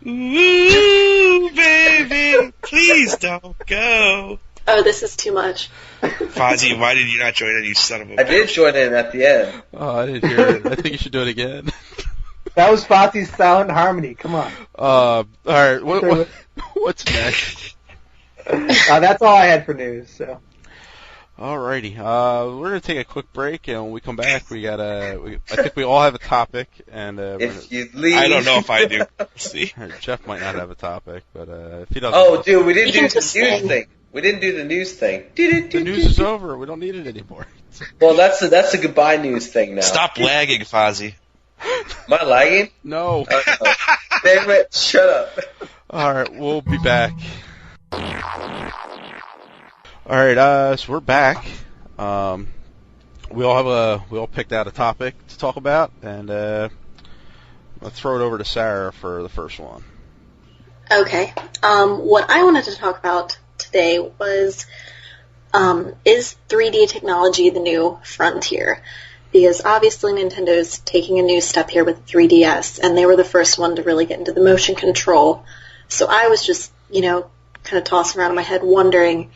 Ooh. Ooh, baby, please don't go. Oh, this is too much. Fozzie, why did you not join in, you son of a I did join in at the end. Oh, I didn't hear it. I think you should do it again. That was Fozzie's silent harmony. Come on. All right. What's next? That's all I had for news. So. Alrighty. We're gonna take a quick break, and when we come back, I think we all have a topic, and If you leave, I don't know if I do. See, Jeff might not have a topic, but if he doesn't, Oh, dude, we didn't You do can the just news sing. thing. We didn't do the news thing. the news is over. We don't need it anymore. Well, that's the goodbye news thing now. stop lagging, Fozzie. Am I lagging? No. Oh, no. Damn it! Shut up. All right, we'll be back. All right, so we're back. We all picked out a topic to talk about, and I'll throw it over to Sarah for the first one. Okay. What I wanted to talk about today was, is 3D technology the new frontier? Because obviously Nintendo's taking a new step here with 3DS, and they were the first one to really get into the motion control. So I was just, kind of tossing around in my head wondering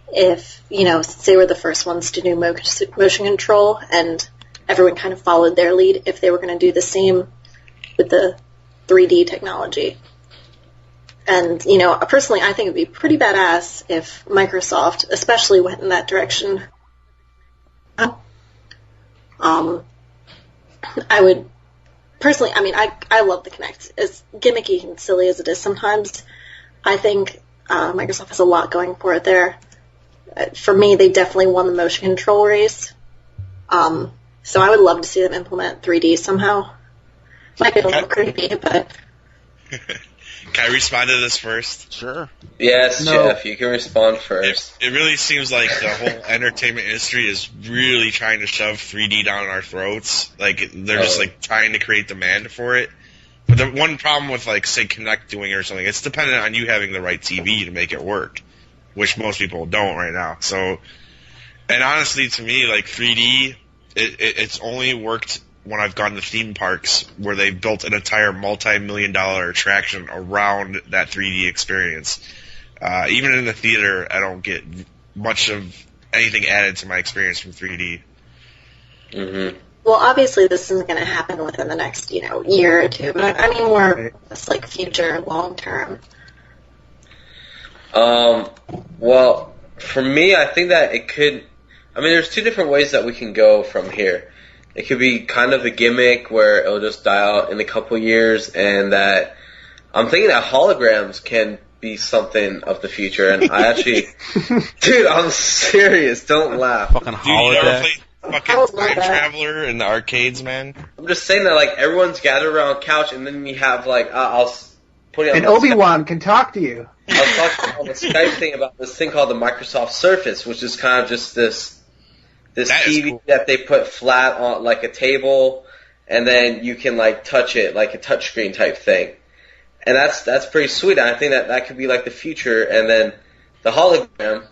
if, since they were the first ones to do motion control, and everyone kind of followed their lead, if they were going to do the same with the 3D technology. And, personally, I think it would be pretty badass if Microsoft especially went in that direction. I would, personally, I love the Kinect. As gimmicky and silly as it is sometimes, I think Microsoft has a lot going for it there. For me, they definitely won the motion control race. So I would love to see them implement 3D somehow. Might be a little creepy, but... Can I respond to this first? Sure. Yes, No. Jeff, you can respond first. It really seems like the whole entertainment industry is really trying to shove 3D down our throats. Like, they're just, trying to create demand for it. But the one problem with, say, Kinect doing it or something, it's dependent on you having the right TV to make it work, which most people don't right now. So, and honestly, to me, 3D, it's only worked when I've gone to theme parks where they built an entire multi-million-dollar attraction around that 3D experience. Even in the theater, I don't get much of anything added to my experience from 3D. Mm-hmm. Well, obviously this isn't going to happen within the next, year or two, but I mean more future, long term. Well, for me, I think that it could... there's two different ways that we can go from here. It could be kind of a gimmick where it'll just die out in a couple years, and that I'm thinking that holograms can be something of the future. And I actually, dude, I'm serious. Don't laugh. Fucking Dude, you ever holodeck. play fucking Time Traveler in the arcades, man? I'm just saying that everyone's gathered around a couch, and then you have I'll put it on. And the Obi-Wan can talk to you. I was talking on the Skype thing about this thing called the Microsoft Surface, which is kind of just this That is TV cool. that they put flat on a table, and then you can touch it like a touchscreen type thing, and that's pretty sweet. I think that could be the future. And then the hologram,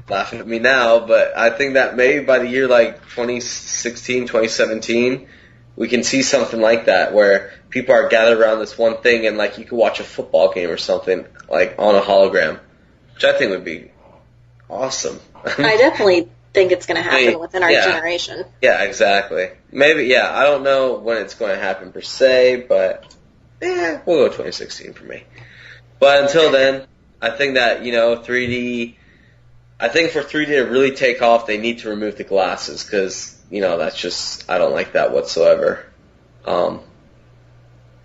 laughing at me now, but I think that maybe by the year 2016, 2017, we can see something like that where people are gathered around this one thing, and you could watch a football game or something on a hologram, which I think would be awesome. I definitely think it's going to happen within our Yeah. generation. Yeah, exactly. Maybe, I don't know when it's going to happen per se, but we'll go 2016 for me. But until then, I think that, 3D, I think for 3D to really take off, they need to remove the glasses, because, that's just, I don't like that whatsoever.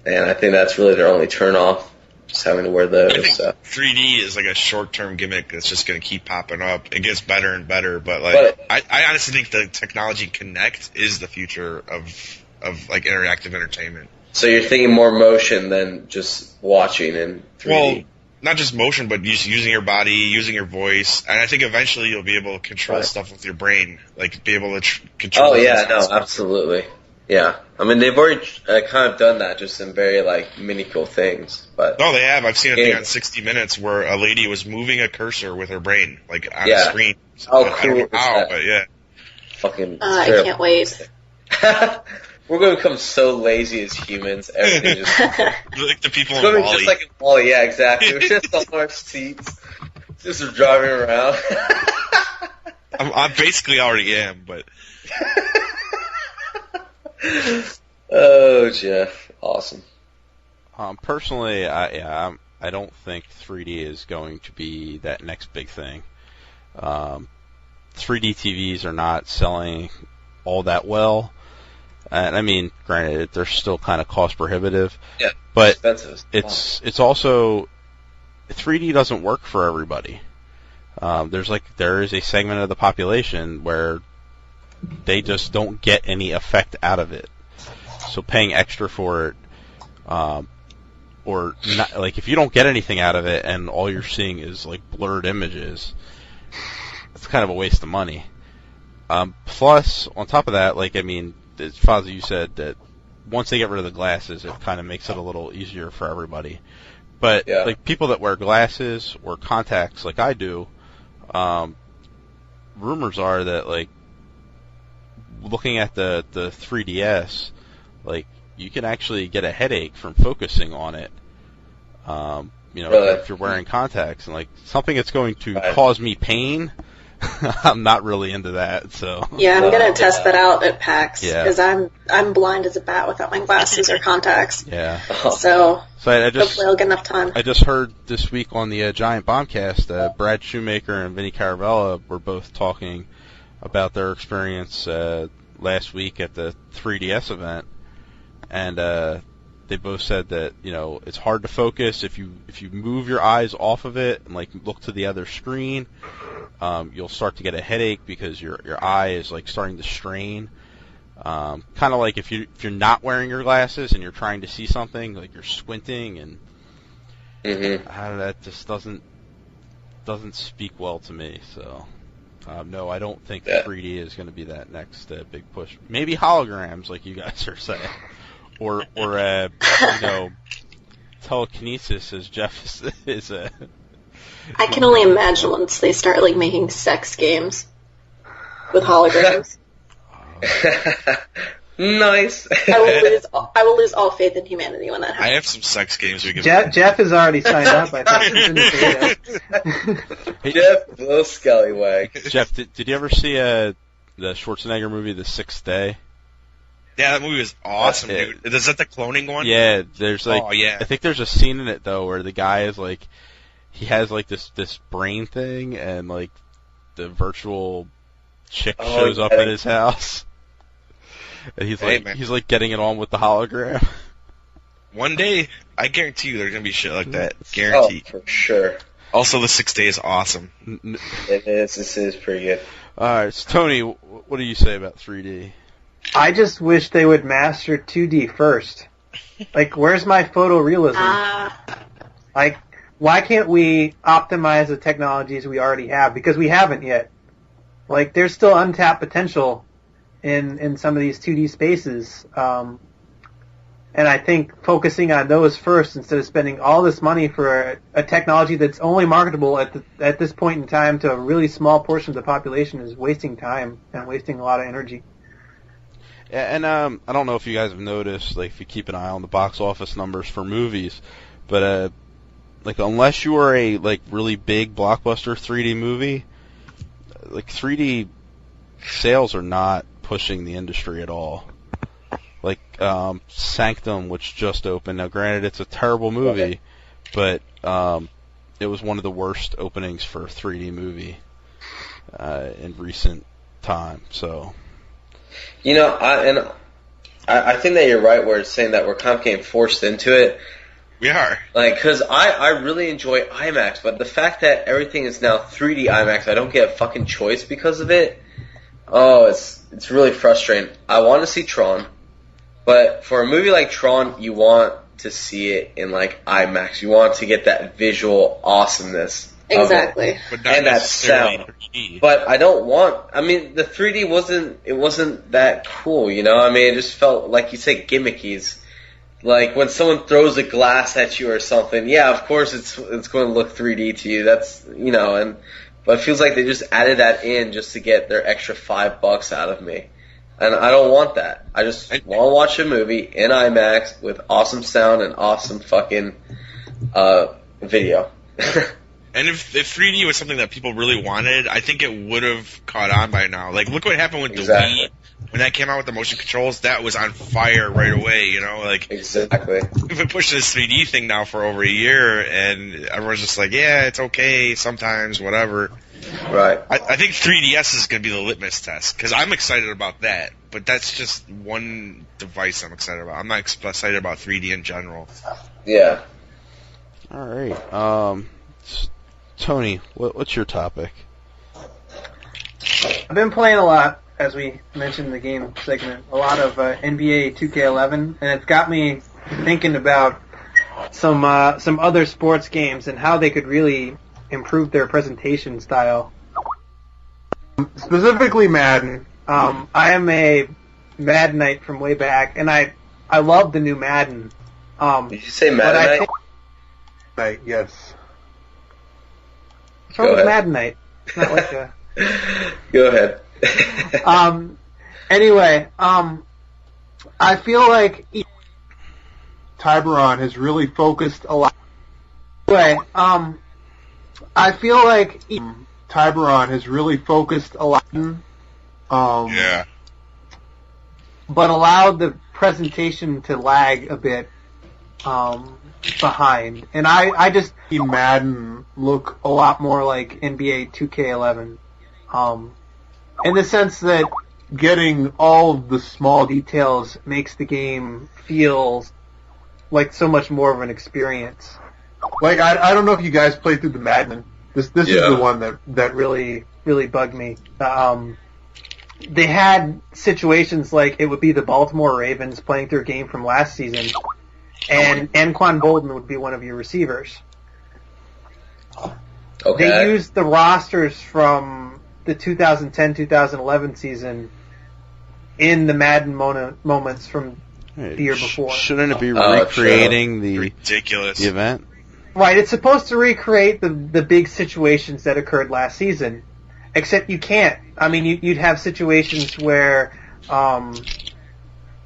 And I think that's really their only turn off, just having to wear those. I think So. 3D is a short-term gimmick that's just going to keep popping up. It gets better and better, but I honestly think the technology Kinect is the future of interactive entertainment. So you're thinking more motion than just watching in 3D. Well, not just motion, but just using your body, using your voice, and I think eventually you'll be able to control stuff with your brain, be able to control. Oh yeah, no, things. absolutely. Yeah, they've already kind of done that, just in very minuscule things. But No, they have. I've seen a thing on 60 Minutes where a lady was moving a cursor with her brain, on a screen. How I don't cool know is how, that? but yeah. Fucking. I terrible. can't wait. We're going to become so lazy as humans. Everything just Like the people it's in going to be Wall-E. just like in Wall-E. Yeah, exactly. We're just on our seats, just driving around. I basically already am, but Oh, Jeff, awesome. Personally, I don't think 3D is going to be that next big thing. 3D TVs are not selling all that well. And I mean, granted, they're still kind of cost prohibitive. Yeah, but expensive. It's also 3D doesn't work for everybody. There is a segment of the population where they just don't get any effect out of it. So paying extra for it, or not, like if you don't get anything out of it and all you're seeing is like blurred images, it's kind of a waste of money. Plus, on top of that, like I mean, as Fozzie, you said that once they get rid of the glasses, it kind of makes it a little easier for everybody. But like people that wear glasses or contacts, like I do, rumors are that like looking at the 3DS, like you can actually get a headache from focusing on it. If you're wearing contacts, and like something that's going to cause me pain, I'm not really into that. So yeah, I'm gonna test that out at PAX because I'm blind as a bat without my glasses or contacts. Yeah. So I just hopefully I'll get enough time. I just heard this week on the Giant Bombcast, Brad Shoemaker and Vinny Caravella were both talking about their experience last week at the 3DS event, and they both said that it's hard to focus if you move your eyes off of it and like look to the other screen. You'll start to get a headache because your eye is like starting to strain. Kind of like if you're not wearing your glasses and you're trying to see something, like you're squinting, and that just doesn't speak well to me. So no, I don't think 3D is going to be that next big push. Maybe holograms, like you guys are saying, or telekinesis, as Jeff is a. I can only imagine once they start like making sex games with holograms. Nice. I will lose all faith in humanity when that happens. I have some sex games we can. Jeff has already signed up. I think he's in the Hey, Jeff, little scallywag. Jeff, did you ever see the Schwarzenegger movie, The Sixth Day? Yeah, that movie was awesome, dude. Is that the cloning one? Yeah, there's like. Oh, yeah. I think there's a scene in it though where the guy is like. He has like this brain thing, and like the virtual chick shows up at his house, and he's like getting it on with the hologram. One day, I guarantee you, there's gonna be shit like that. Guaranteed. Oh, for sure. Also, The 6 Day is awesome. It is. This is pretty good. All right, so Tony, what do you say about 3D? I just wish they would master 2D first. Like, where's my photorealism? Like. Why can't we optimize the technologies we already have? Because we haven't yet. Like, there's still untapped potential in some of these 2D spaces. And I think focusing on those first instead of spending all this money for a technology that's only marketable at this point in time to a really small portion of the population is wasting time and wasting a lot of energy. Yeah, and I don't know if you guys have noticed, like, if you keep an eye on the box office numbers for movies, but like, unless you are a, like, really big blockbuster 3D movie, like, 3D sales are not pushing the industry at all. Like, Sanctum, which just opened. Now, granted, it's a terrible movie, but it was one of the worst openings for a 3D movie in recent time, so. I think that you're right where it's saying that we're kind of getting forced into it. We are. Like, because I really enjoy IMAX, but the fact that everything is now 3D IMAX, I don't get a fucking choice because of it. Oh, it's really frustrating. I want to see Tron, but for a movie like Tron, you want to see it in, like, IMAX. You want to get that visual awesomeness. Exactly. But not and that sound. 3D. But I don't want, I mean, the 3D wasn't that cool, you know? I mean, it just felt, like you said, gimmicky. Like, when someone throws a glass at you or something, yeah, of course it's going to look 3D to you. That's, but it feels like they just added that in just to get their extra $5 out of me. And I don't want that. I just want to watch a movie in IMAX with awesome sound and awesome fucking video. And if 3D was something that people really wanted, I think it would have caught on by now. Like, look what happened with the Wii. When that came out with the motion controls, that was on fire right away, you know? Like, exactly. We've been pushing this 3D thing now for over a year, and everyone's just like, yeah, it's okay, sometimes, whatever. Right. I think 3DS is going to be the litmus test, because I'm excited about that, but that's just one device I'm excited about. I'm not excited about 3D in general. Yeah. All right. Tony, what's your topic? I've been playing a lot, as we mentioned in the game segment, a lot of NBA 2K11, and it's got me thinking about some other sports games and how they could really improve their presentation style. Specifically Madden. I am a Maddenite from way back, and I love the new Madden. Did you say Maddenite? Yes. What's wrong with Maddenite? It's not like a... Go ahead. Anyway, I feel like Tiburon has really focused a lot. Anyway, I feel like Tiburon has really focused a lot. Yeah. But allowed the presentation to lag a bit behind. And I just see Madden look a lot more like NBA 2K11. In the sense that getting all of the small details makes the game feel like so much more of an experience. Like, I don't know if you guys played through the Madden. This is the one that really, really bugged me. They had situations like it would be the Baltimore Ravens playing through a game from last season, and Anquan Boldin would be one of your receivers. Okay. They used the rosters from the 2010-2011 season in the Madden moments from the year before. Shouldn't it be recreating the ridiculous the event? Right, it's supposed to recreate the big situations that occurred last season, except you can't. I mean, you'd have situations where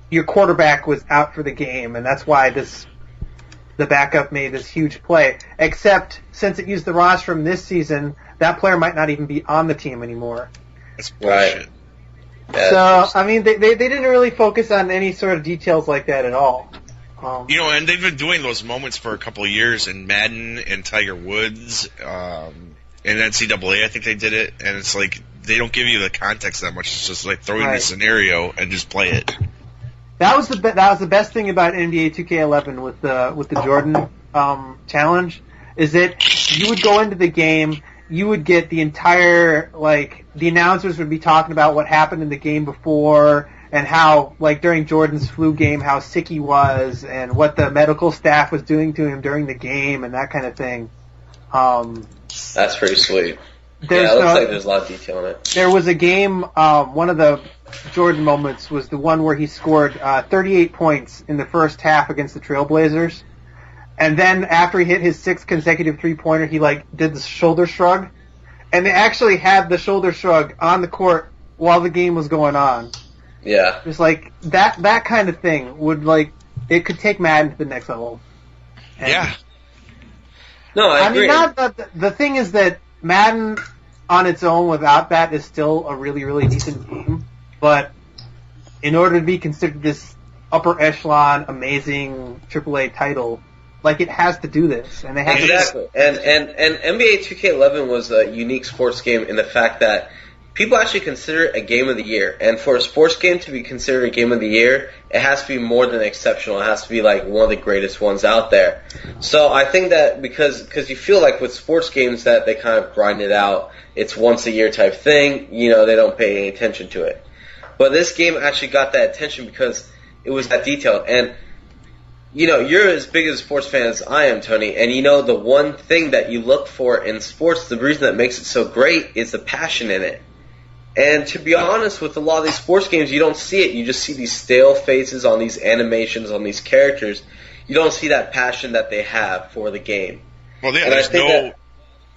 your quarterback was out for the game, and that's why the backup made this huge play. Except since it used the roster from this season, that player might not even be on the team anymore. That's bullshit. Right. So, I mean, they didn't really focus on any sort of details like that at all. You know, and they've been doing those moments for a couple of years in Madden and Tiger Woods, and NCAA, I think they did it, and it's like, they don't give you the context that much, it's just like throw in the scenario and just play it. That was the best thing about NBA 2K11 with the Jordan challenge, is that you would go into the game, you would get the entire, like, the announcers would be talking about what happened in the game before, and how, like, during Jordan's flu game, how sick he was, and what the medical staff was doing to him during the game, and that kind of thing. That's pretty sweet. It looks like there's a lot of detail in it. There was a game, one of the Jordan moments was the one where he scored 38 points in the first half against the Trailblazers. And then after he hit his 6th consecutive three-pointer, he, like, did the shoulder shrug. And they actually had the shoulder shrug on the court while the game was going on. Yeah. It's like, that kind of thing would, like, it could take Madden to the next level. And Yeah. No, I agree. mean, the thing is that Madden on its own without that is still a really, really decent game. But in order to be considered this upper echelon, amazing AAA title, like, it has to do this. And they have Exactly. And NBA 2K11 was a unique sports game in the fact that people actually consider it a game of the year. And for a sports game to be considered a game of the year, it has to be more than exceptional. It has to be, like, one of the greatest ones out there. So I think that because you feel like with sports games that they kind of grind it out, it's once a year type thing, you know, they don't pay any attention to it. But this game actually got that attention because it was that detailed. And, you know, you're as big as a sports fan as I am, Tony, and you know the one thing that you look for in sports, the reason that makes it so great is the passion in it. And to be honest, with a lot of these sports games, you don't see it. You just see these stale faces on these animations, on these characters. You don't see that passion that they have for the game. Well, yeah, And there's I think no... that-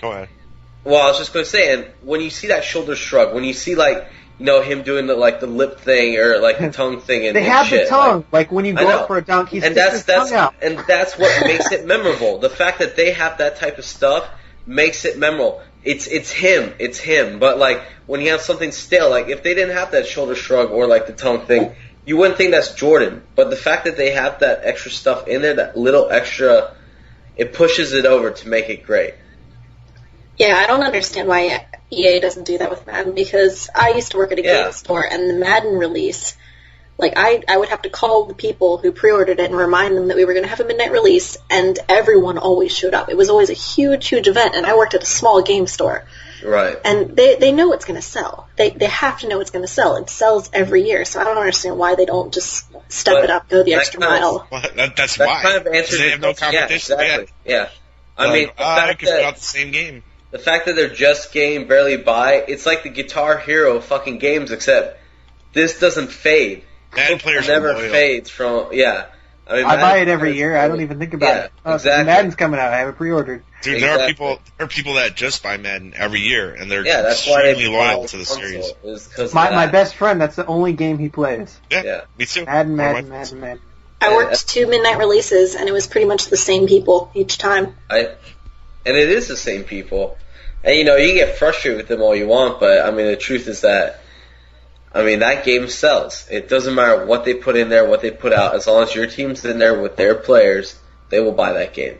Go ahead. Well, I was just going to say, and when you see that shoulder shrug, when you see, like, him doing the lip thing or the tongue thing and they have shit. the tongue. Like when you go up for a dunk, he's sticking his tongue out. And that's what makes it memorable. The fact that they have that type of stuff makes it memorable. It's him. But when you have something stale, if they didn't have that shoulder shrug or the tongue thing, you wouldn't think that's Jordan. But the fact that they have that extra stuff in there, that little extra, it pushes it over to make it great. Yeah, I don't understand why EA doesn't do that with Madden, because I used to work at a game store, and the Madden release, I would have to call the people who pre-ordered it and remind them that we were going to have a midnight release, and everyone always showed up. It was always a huge, huge event, and I worked at a small game store. Right. And they know it's going to sell. They have to know it's going to sell. It sells every year, so I don't understand why they don't just step it up, go the extra mile. Well, that's why. Kind of answers they have no competition. Yeah, exactly. Yeah. I mean, I can put out the same game. The fact that they're just getting barely by, it's like the Guitar Hero fucking games, except this doesn't fade. Madden players never fades from, I mean, I buy it every year. I don't even think about it. Exactly. Madden's coming out. I have it pre-ordered. Dude, there are people that just buy Madden every year, and they're that's why extremely loyal to the series. My best friend, that's the only game he plays. Yeah, me too. Madden. I worked 2 midnight releases, and it was pretty much the same people each time. And it is the same people. And, you can get frustrated with them all you want, but, I mean, the truth is that, that game sells. It doesn't matter what they put in there, what they put out. As long as your team's in there with their players, they will buy that game.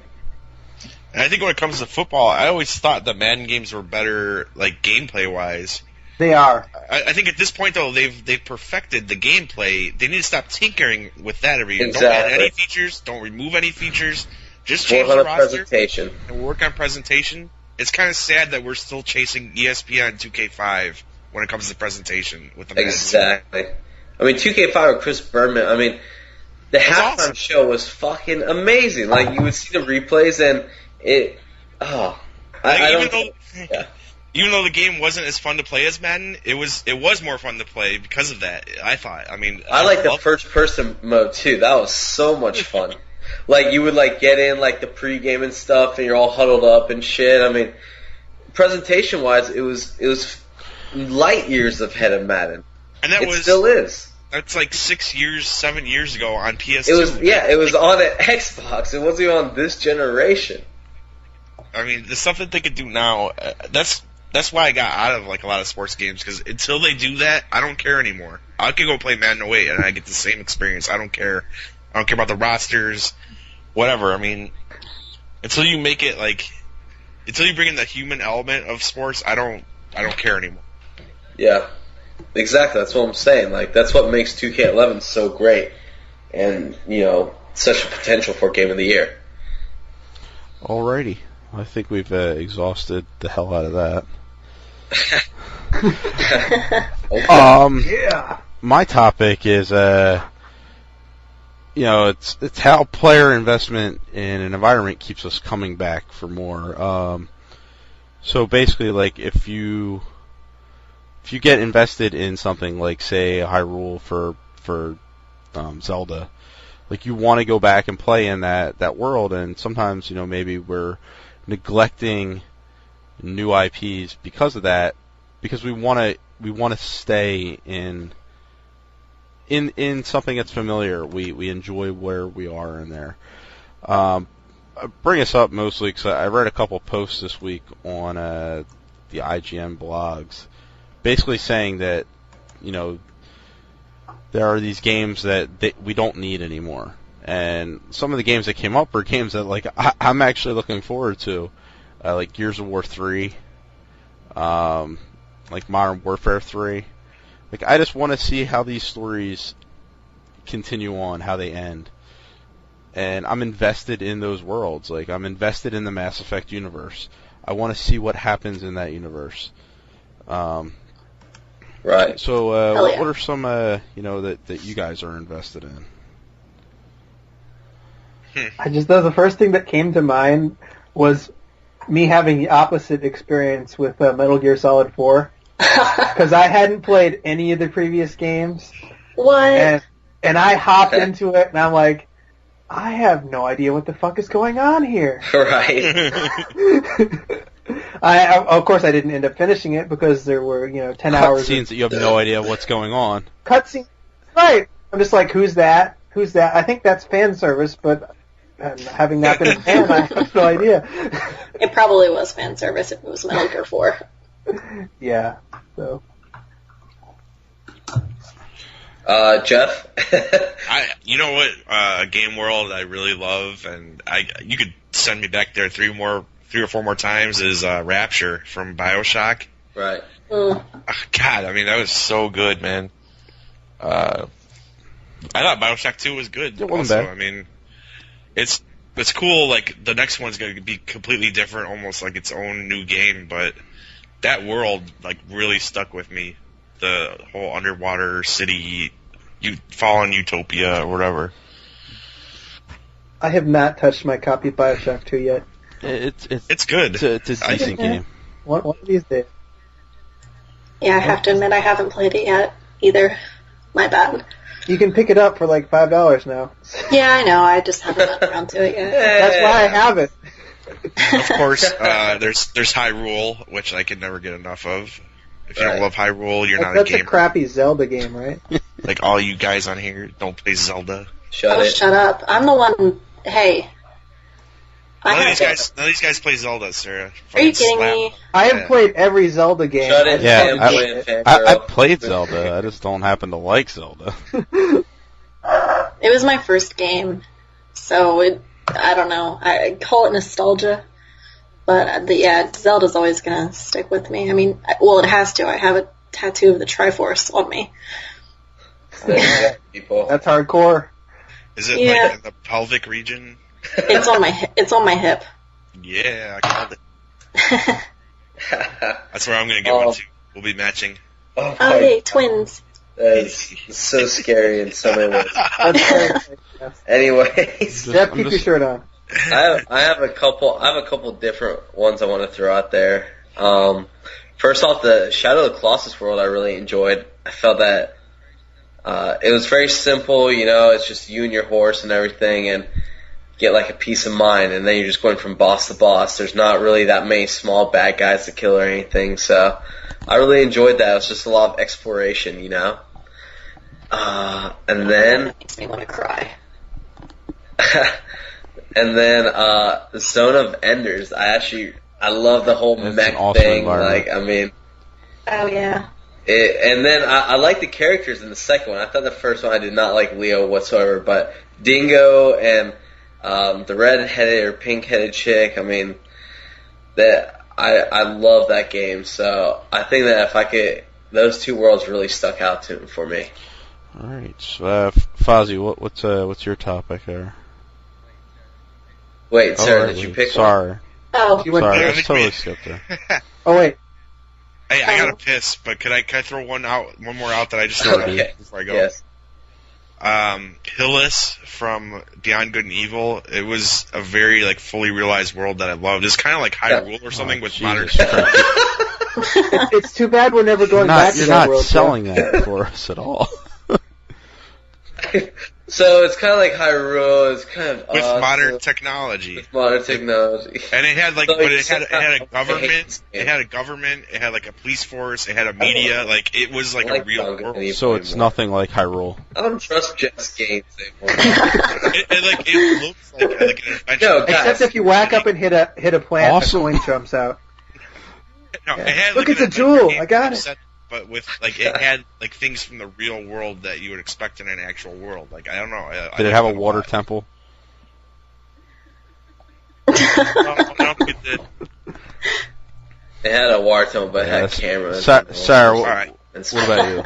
And I think when it comes to football, I always thought the Madden games were better, gameplay-wise. They are. I think at this point, though, they've perfected the gameplay. They need to stop tinkering with that every year. Exactly. Don't add any features. Don't remove any features. Just change the roster presentation. And work on presentation. It's kind of sad that we're still chasing ESPN 2K5 when it comes to presentation with the Madden. Exactly. 2K5 with Chris Berman, the halftime show was fucking amazing. You would see the replays and it... Even though the game wasn't as fun to play as Madden, it was more fun to play because of that, I thought. I like the first-person mode, too. That was so much fun. You would, get in, the pregame and stuff, and you're all huddled up and shit. Presentation-wise, it was light years ahead of Madden. And it still is. That's 7 years ago on PS2. It was on an Xbox. It wasn't even on this generation. The stuff that they could do now, that's why I got out of a lot of sports games, because until they do that, I don't care anymore. I could go play Madden 08 and I get the same experience. I don't care. I don't care about the rosters, whatever. Until you make it until you bring in the human element of sports, I don't care anymore. Yeah, exactly. That's what I'm saying. That's what makes 2K11 so great, and such a potential for Game of the Year. Alrighty, I think we've exhausted the hell out of that. Yeah. My topic is it's how player investment in an environment keeps us coming back for more. So basically, if you get invested in something like, say, Hyrule for Zelda, you want to go back and play in that world, and sometimes maybe we're neglecting new IPs because of that, because we want to stay in something that's familiar. We enjoy where we are in there. I bring us up mostly because I read a couple posts this week on the IGN blogs, basically saying that there are these games that we don't need anymore, and some of the games that came up were games that I'm actually looking forward to, like Gears of War 3, Modern Warfare 3. I just want to see how these stories continue on, how they end. And I'm invested in those worlds. I'm invested in the Mass Effect universe. I want to see what happens in that universe. Right. So, what are some, that you guys are invested in? The first thing that came to mind was me having the opposite experience with Metal Gear Solid 4. Because I hadn't played any of the previous games. What? And I hopped into it, and I'm like, I have no idea what the fuck is going on here. Right. Of course, I didn't end up finishing it because there were 10 hours. Scenes that you have no idea what's going on. Cutscenes, right? I'm just like, who's that? Who's that? I think that's fan service, but having not been a fan, I have no idea. It probably was fan service if it was Metal Gear 4. Yeah. So. Jeff? You know what? A game world I really love, and you could send me back there 3 or 4 more times, is Rapture from BioShock. Right. Mm. God, I mean, that was so good, man. I thought BioShock 2 was good. It wasn't also. bad. I mean, it's cool. Like, the next one's going to be completely different, almost like its own new game, but that world, like, really stuck with me. The whole underwater city, fallen utopia, or whatever. I have not touched my copy of BioShock 2 yet. It's good. It's a decent game. One of these days. Yeah, I have to admit I haven't played it yet either. My bad. You can pick it up for like $5 now. Yeah, I know. I just haven't gotten around to it yet. That's why I have it. Of course, there's Hyrule, which I can never get enough of. If you don't love Hyrule, you're not a gamer. That's a crappy Zelda game, right? Like, all you guys on here don't play Zelda. Shut up. I'm the one. Hey. None of these guys play Zelda, Sarah. Are you kidding me? I have played every Zelda game. Shut it, Yeah, I played Zelda. I just don't happen to like Zelda. It was my first game, so I don't know. I call it nostalgia, but Zelda's always gonna stick with me. I mean, well, it has to. I have a tattoo of the Triforce on me. People. That's hardcore. Is it like in the pelvic region? It's on my hip. Yeah, I called it. That's where I'm gonna get one too. We'll be matching. Oh, hey, twins. That's so scary in so many ways. Anyways, Jeff, keep your shirt on. I have a couple different ones I want to throw out there. First off, the Shadow of the Colossus world I really enjoyed. I felt that it was very simple. It's just you and your horse and everything, and get like a peace of mind, and then you're just going from boss to boss. There's not really that many small bad guys to kill or anything, so I really enjoyed that. It was just a lot of exploration, and then That makes me want to cry. and then the Zone of Enders. I love the whole It's mech an awesome thing. environment. Oh yeah. And then I like the characters in the second one. I thought the first one I did not like Leo whatsoever, but Dingo and the red-headed or pink-headed chick, I mean, I love that game. So I think that if I could, those two worlds really stuck out for me. All right, Fozzie, what's your topic there? Wait, Sarah, did you pick one? Sorry. Oh. Sorry, I totally skipped her. Oh, wait. Hey, I gotta piss, but can I throw one more out that I just thought Okay. before I go? Yes. Hillis from Beyond Good and Evil. It was a very fully realized world that I loved. It's kind of like Hyrule or something with modern. It's too bad we're never going back to You're that not world. selling that for us at all. So it's kind of like Hyrule. It's kind of with awesome. modern technology. Modern technology. And it had it had a government. I hate It had a government. It had a police force. It had a media. It was a real world. So it's nothing like Hyrule. I don't trust Jeff's games anymore. It looks like an adventure. No, guys. Except if you whack up and hit a plant, Awesome. a coin jumps out. No, Yeah. it had, Look, it's an a jewel. adventure I got game it. set, but with it had things from the real world that you would expect in an actual world. I don't know. Did it have a water temple? No, it did. It had a war temple, but it had Yes. cameras. Sarah, All right. what about you?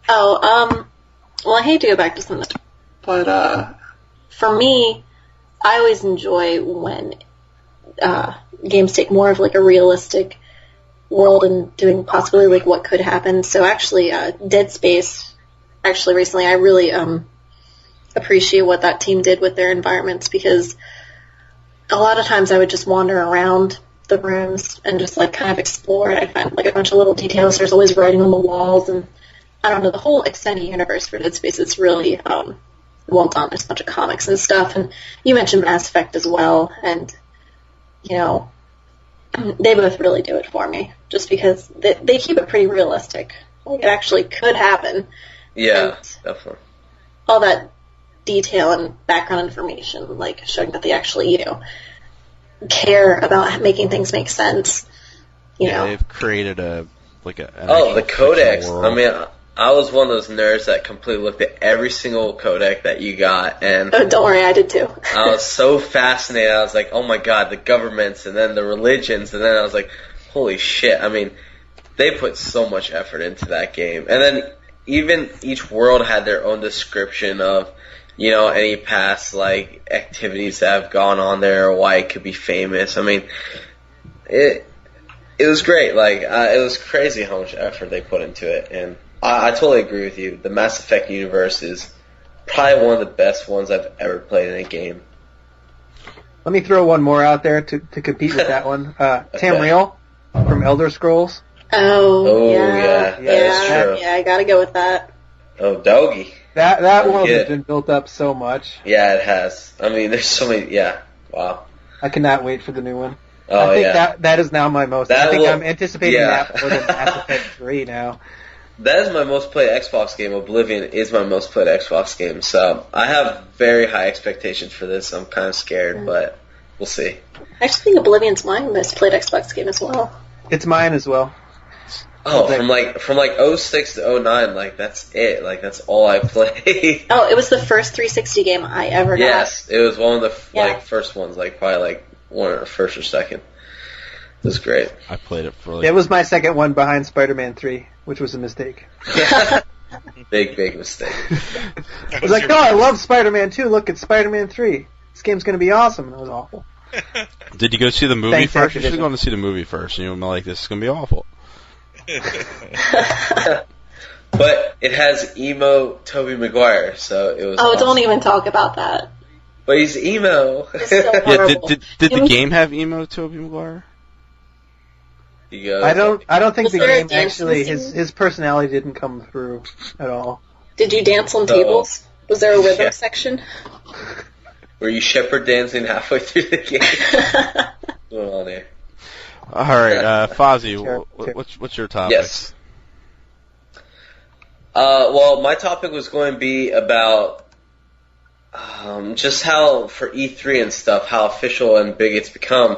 Well, I hate to go back to something, but for me, I always enjoy when games take more of a realistic world and doing possibly what could happen. So actually, Dead Space, recently I really appreciate what that team did with their environments, because a lot of times I would just wander around the rooms and just kind of explore, and I find a bunch of little details. There's always writing on the walls, and I don't know, the whole extended universe for Dead Space is really well done. There's a bunch of comics and stuff, and you mentioned Mass Effect as well, and they both really do it for me, just because they keep it pretty realistic. Like, it actually could happen. Yeah, definitely. All that detail and background information, like showing that they actually, care about making things make sense. You know, they've created the codex. World. I mean, I was one of those nerds that completely looked at every single codec that you got, and don't worry, I did too. I was so fascinated. I was like, oh my god, the governments, and then the religions, and then I was like, holy shit. I mean, they put so much effort into that game. And then even each world had their own description of, any past, activities that have gone on there, or why it could be famous. I mean, it was great. It was crazy how much effort they put into it, and I totally agree with you. The Mass Effect universe is probably one of the best ones I've ever played in a game. Let me throw one more out there to compete with that one. Tamriel from Elder Scrolls. Oh yeah, that's true. Yeah, I gotta go with that. Oh, Doggy. That world has been built up so much. Yeah, it has. I mean, there's so many. Yeah, wow. I cannot wait for the new one. Oh, I think that is now my most. I think I'm anticipating yeah. that more than Mass Effect 3 now. That is my most played Xbox game. Oblivion is my most played Xbox game. So I have very high expectations for this. I'm kind of scared, but we'll see. I actually think Oblivion's my most played Xbox game as well. It's mine as well. Oh, from 06 to 09, that's it. That's all I played. Oh, it was the first 360 game I ever got. Yes, it was one of the first ones, probably one or first or second. It was great. I played it for It was my second one behind Spider-Man 3, which was a mistake. Big mistake. I was like, no, I love Spider-Man 2. Look, it's Spider-Man 3. This game's going to be awesome. And it was awful. Did you go see the movie Thanks, first? You Activision. should have gone to see the movie first. And you were like, this is going to be awful. But it has emo Tobey Maguire, so it was awesome. Don't even talk about that. But he's emo. It's so horrible. Did the game have emo Tobey Maguire? I don't think Was the there a game dance actually scene? his personality didn't come through at all. Did you dance on tables? Was there a rhythm section? Were you shepherd dancing halfway through the game? What's going on here? All right, Fozzie, Sure. what's your topic? Yes. Well, my topic was going to be about just how, for E3 and stuff, how official and big it's become.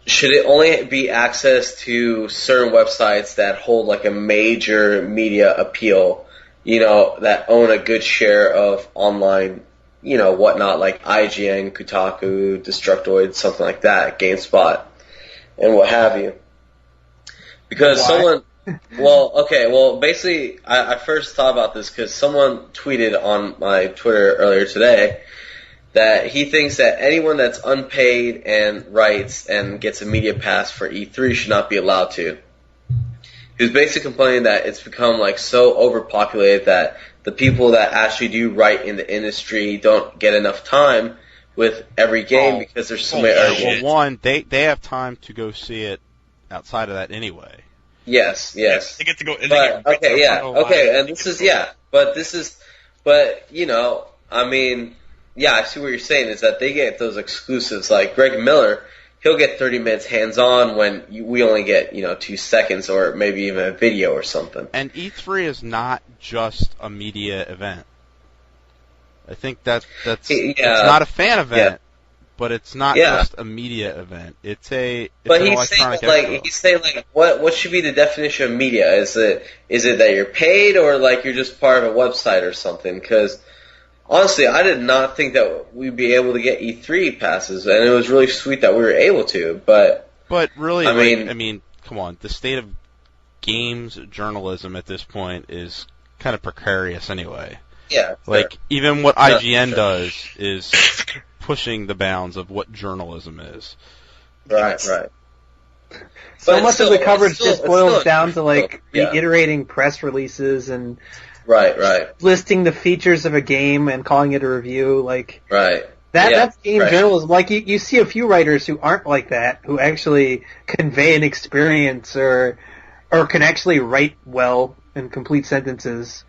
Should it only be access to certain websites that hold a major media appeal, that own a good share of online, whatnot, like IGN, Kotaku, Destructoid, something like that, GameSpot, and what have you. Because basically, I first thought about this because someone tweeted on my Twitter earlier today that he thinks that anyone that's unpaid and writes and gets a media pass for E3 should not be allowed to. He was basically complaining that it's become so overpopulated that the people that actually do write in the industry don't get enough time with every game because there's so many. Well, one, they have time to go see it outside of that anyway. Yes. They get to go. I see what you're saying is that they get those exclusives. Like Greg Miller, he'll get 30 minutes hands-on when we only get 2 seconds or maybe even a video or something. And E3 is not just a media event. I think it's not a fan event, but it's not just a media event. It's an electronic expo. He's saying what should be the definition of media? Is it that you're paid or you're just part of a website or something? Because honestly, I did not think that we'd be able to get E3 passes, and it was really sweet that we were able to. But really, I mean, come on, the state of games journalism at this point is kind of precarious anyway. Yeah, sure. Even what IGN does is pushing the bounds of what journalism is. Right. So much of the coverage just boils down to reiterating press releases and listing the features of a game and calling it a review. That's game journalism. You see a few writers who aren't like that, who actually convey an experience or can actually write well and complete sentences.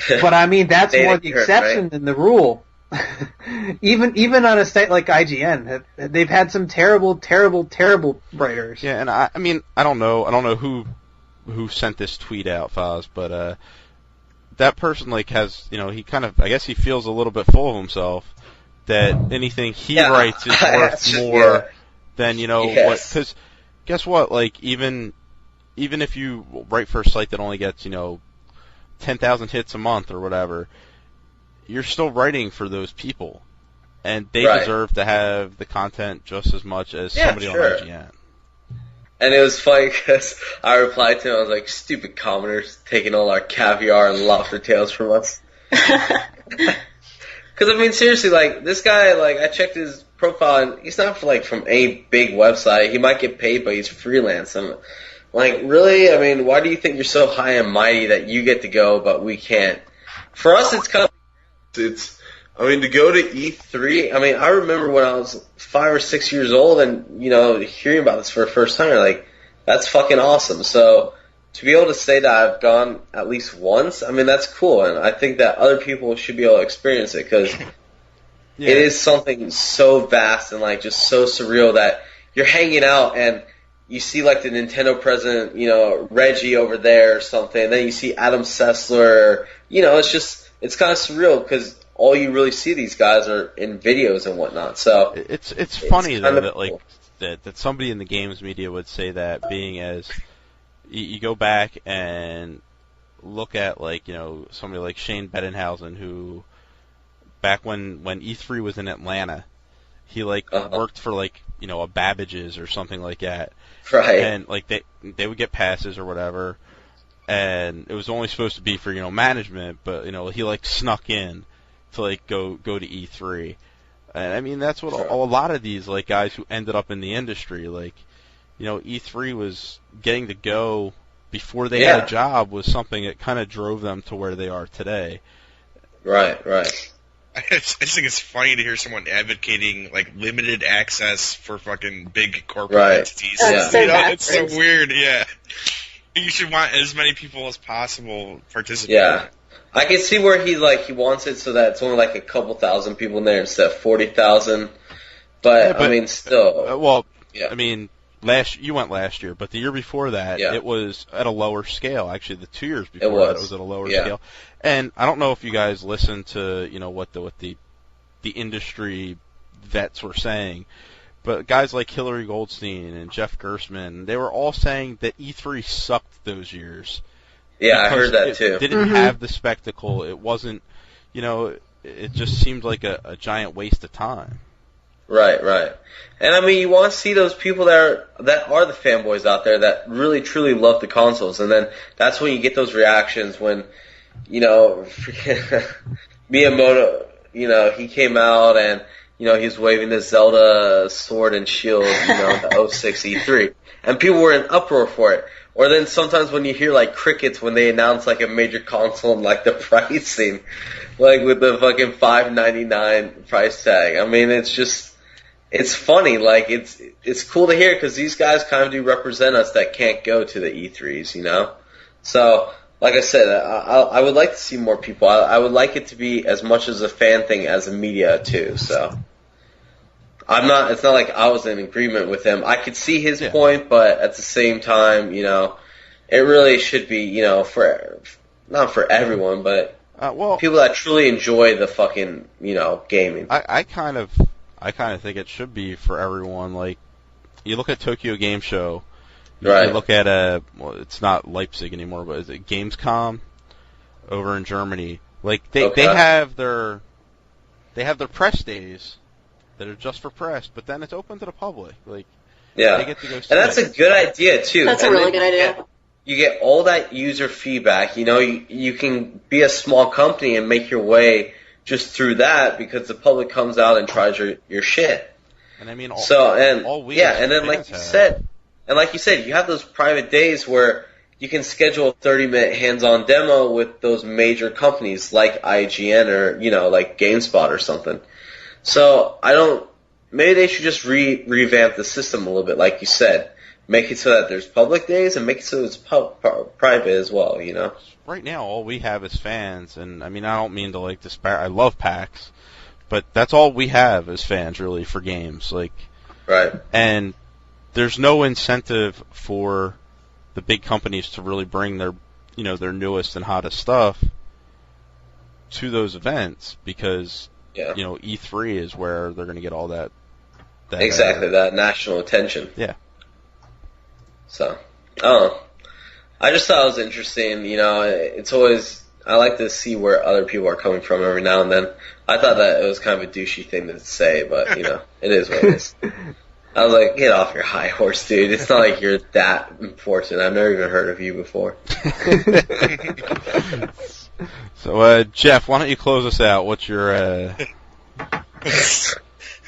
But I mean, that's more the exception than the rule. Even on a site like IGN, they've had some terrible writers. Yeah, and I mean, I don't know who sent this tweet out, Foz, but that person has, he kind of, I guess he feels a little bit full of himself that anything he writes is worth more than what. Because guess what? Even if you write for a site that only gets 10,000 hits a month or whatever, you're still writing for those people, and they deserve to have the content just as much as somebody on IGN. And it was funny because I replied to him, I was like, stupid commoners taking all our caviar and lobster tails from us. Because, I mean, seriously, this guy, I checked his profile, and he's not from any big website. He might get paid, but he's freelance. I'm really? I mean, why do you think you're so high and mighty that you get to go, but we can't? For us, it's kind of... to go to E3, I mean, I remember when I was 5 or 6 years old and, hearing about this for the first time, that's fucking awesome. So, to be able to say that I've gone at least once, I mean, that's cool, and I think that other people should be able to experience it, because it is something so vast and, just so surreal that you're hanging out and you see, the Nintendo president, Reggie over there or something, and then you see Adam Sessler, it's kind of surreal, because all you really see these guys are in videos and whatnot. So it's funny though that cool. that somebody in the games media would say that, being as you go back and look at somebody like Shane Bettenhausen, who back when E3 was in Atlanta, he worked for a Babbage's or something like that, right? And they would get passes or whatever, and it was only supposed to be for management, but he snuck in to go to E3, and I mean that's what a lot of these guys who ended up in the industry, E3 was getting to go before they had a job was something that kind of drove them to where they are today. Right. I just think it's funny to hear someone advocating limited access for fucking big corporate entities. That's it's so weird. Yeah, you should want as many people as possible participating. Yeah. I can see where he wants it so that it's only a couple thousand people in there instead of 40,000. But I mean, still. I mean, you went last year, but the year before that, it was at a lower scale. Actually, the 2 years before that, it was at a lower scale. And I don't know if you guys listened to what the industry vets were saying, but guys like Hillary Goldstein and Jeff Gerstmann, they were all saying that E3 sucked those years. Yeah, I heard that too. It didn't have the spectacle. It wasn't, it just seemed like a giant waste of time. Right. And I mean, you want to see those people that are the fanboys out there that really truly love the consoles, and then that's when you get those reactions when, Miyamoto, he came out and, he was waving the Zelda sword and shield, the 06 E3, and people were in uproar for it. Or then sometimes when you hear crickets when they announce a major console and the pricing, with the fucking $599 price tag. I mean, it's funny. It's cool to hear because these guys kind of do represent us that can't go to the E3s, So, like I said, I would like to see more people. I would like it to be as much as a fan thing as a media too. So. It's not like I was in agreement with him. I could see his point, but at the same time, it really should be, not for everyone, but people that truly enjoy the fucking, gaming. I kind of think it should be for everyone. You look at Tokyo Game Show, you look at it's not Leipzig anymore, but is it Gamescom over in Germany? They have their press days that are just for press, but then it's open to the public. They get to go see and that's a good idea too. That's a really good idea. You get all that user feedback. You can be a small company and make your way just through that because the public comes out and tries your shit. And I mean, and then like you said, you have those private days where you can schedule a 30-minute hands-on demo with those major companies like IGN or like GameSpot or something. So maybe they should just revamp the system a little bit, like you said. Make it so that there's public days and make it so it's private as well, Right now, all we have is fans, and I mean, I don't mean to disparage. I love PAX, but that's all we have as fans, really, for games. Like, Right. and there's no incentive for the big companies to really bring their newest and hottest stuff to those events because, E3 is where they're going to get all that exactly, that national attention. Yeah. So, I don't know. I just thought it was interesting. It's always, I like to see where other people are coming from every now and then. I thought that it was kind of a douchey thing to say, but, it is what it is. I was like, get off your high horse, dude. It's not like you're that important. I've never even heard of you before. So, Jeff, why don't you close us out? What's your,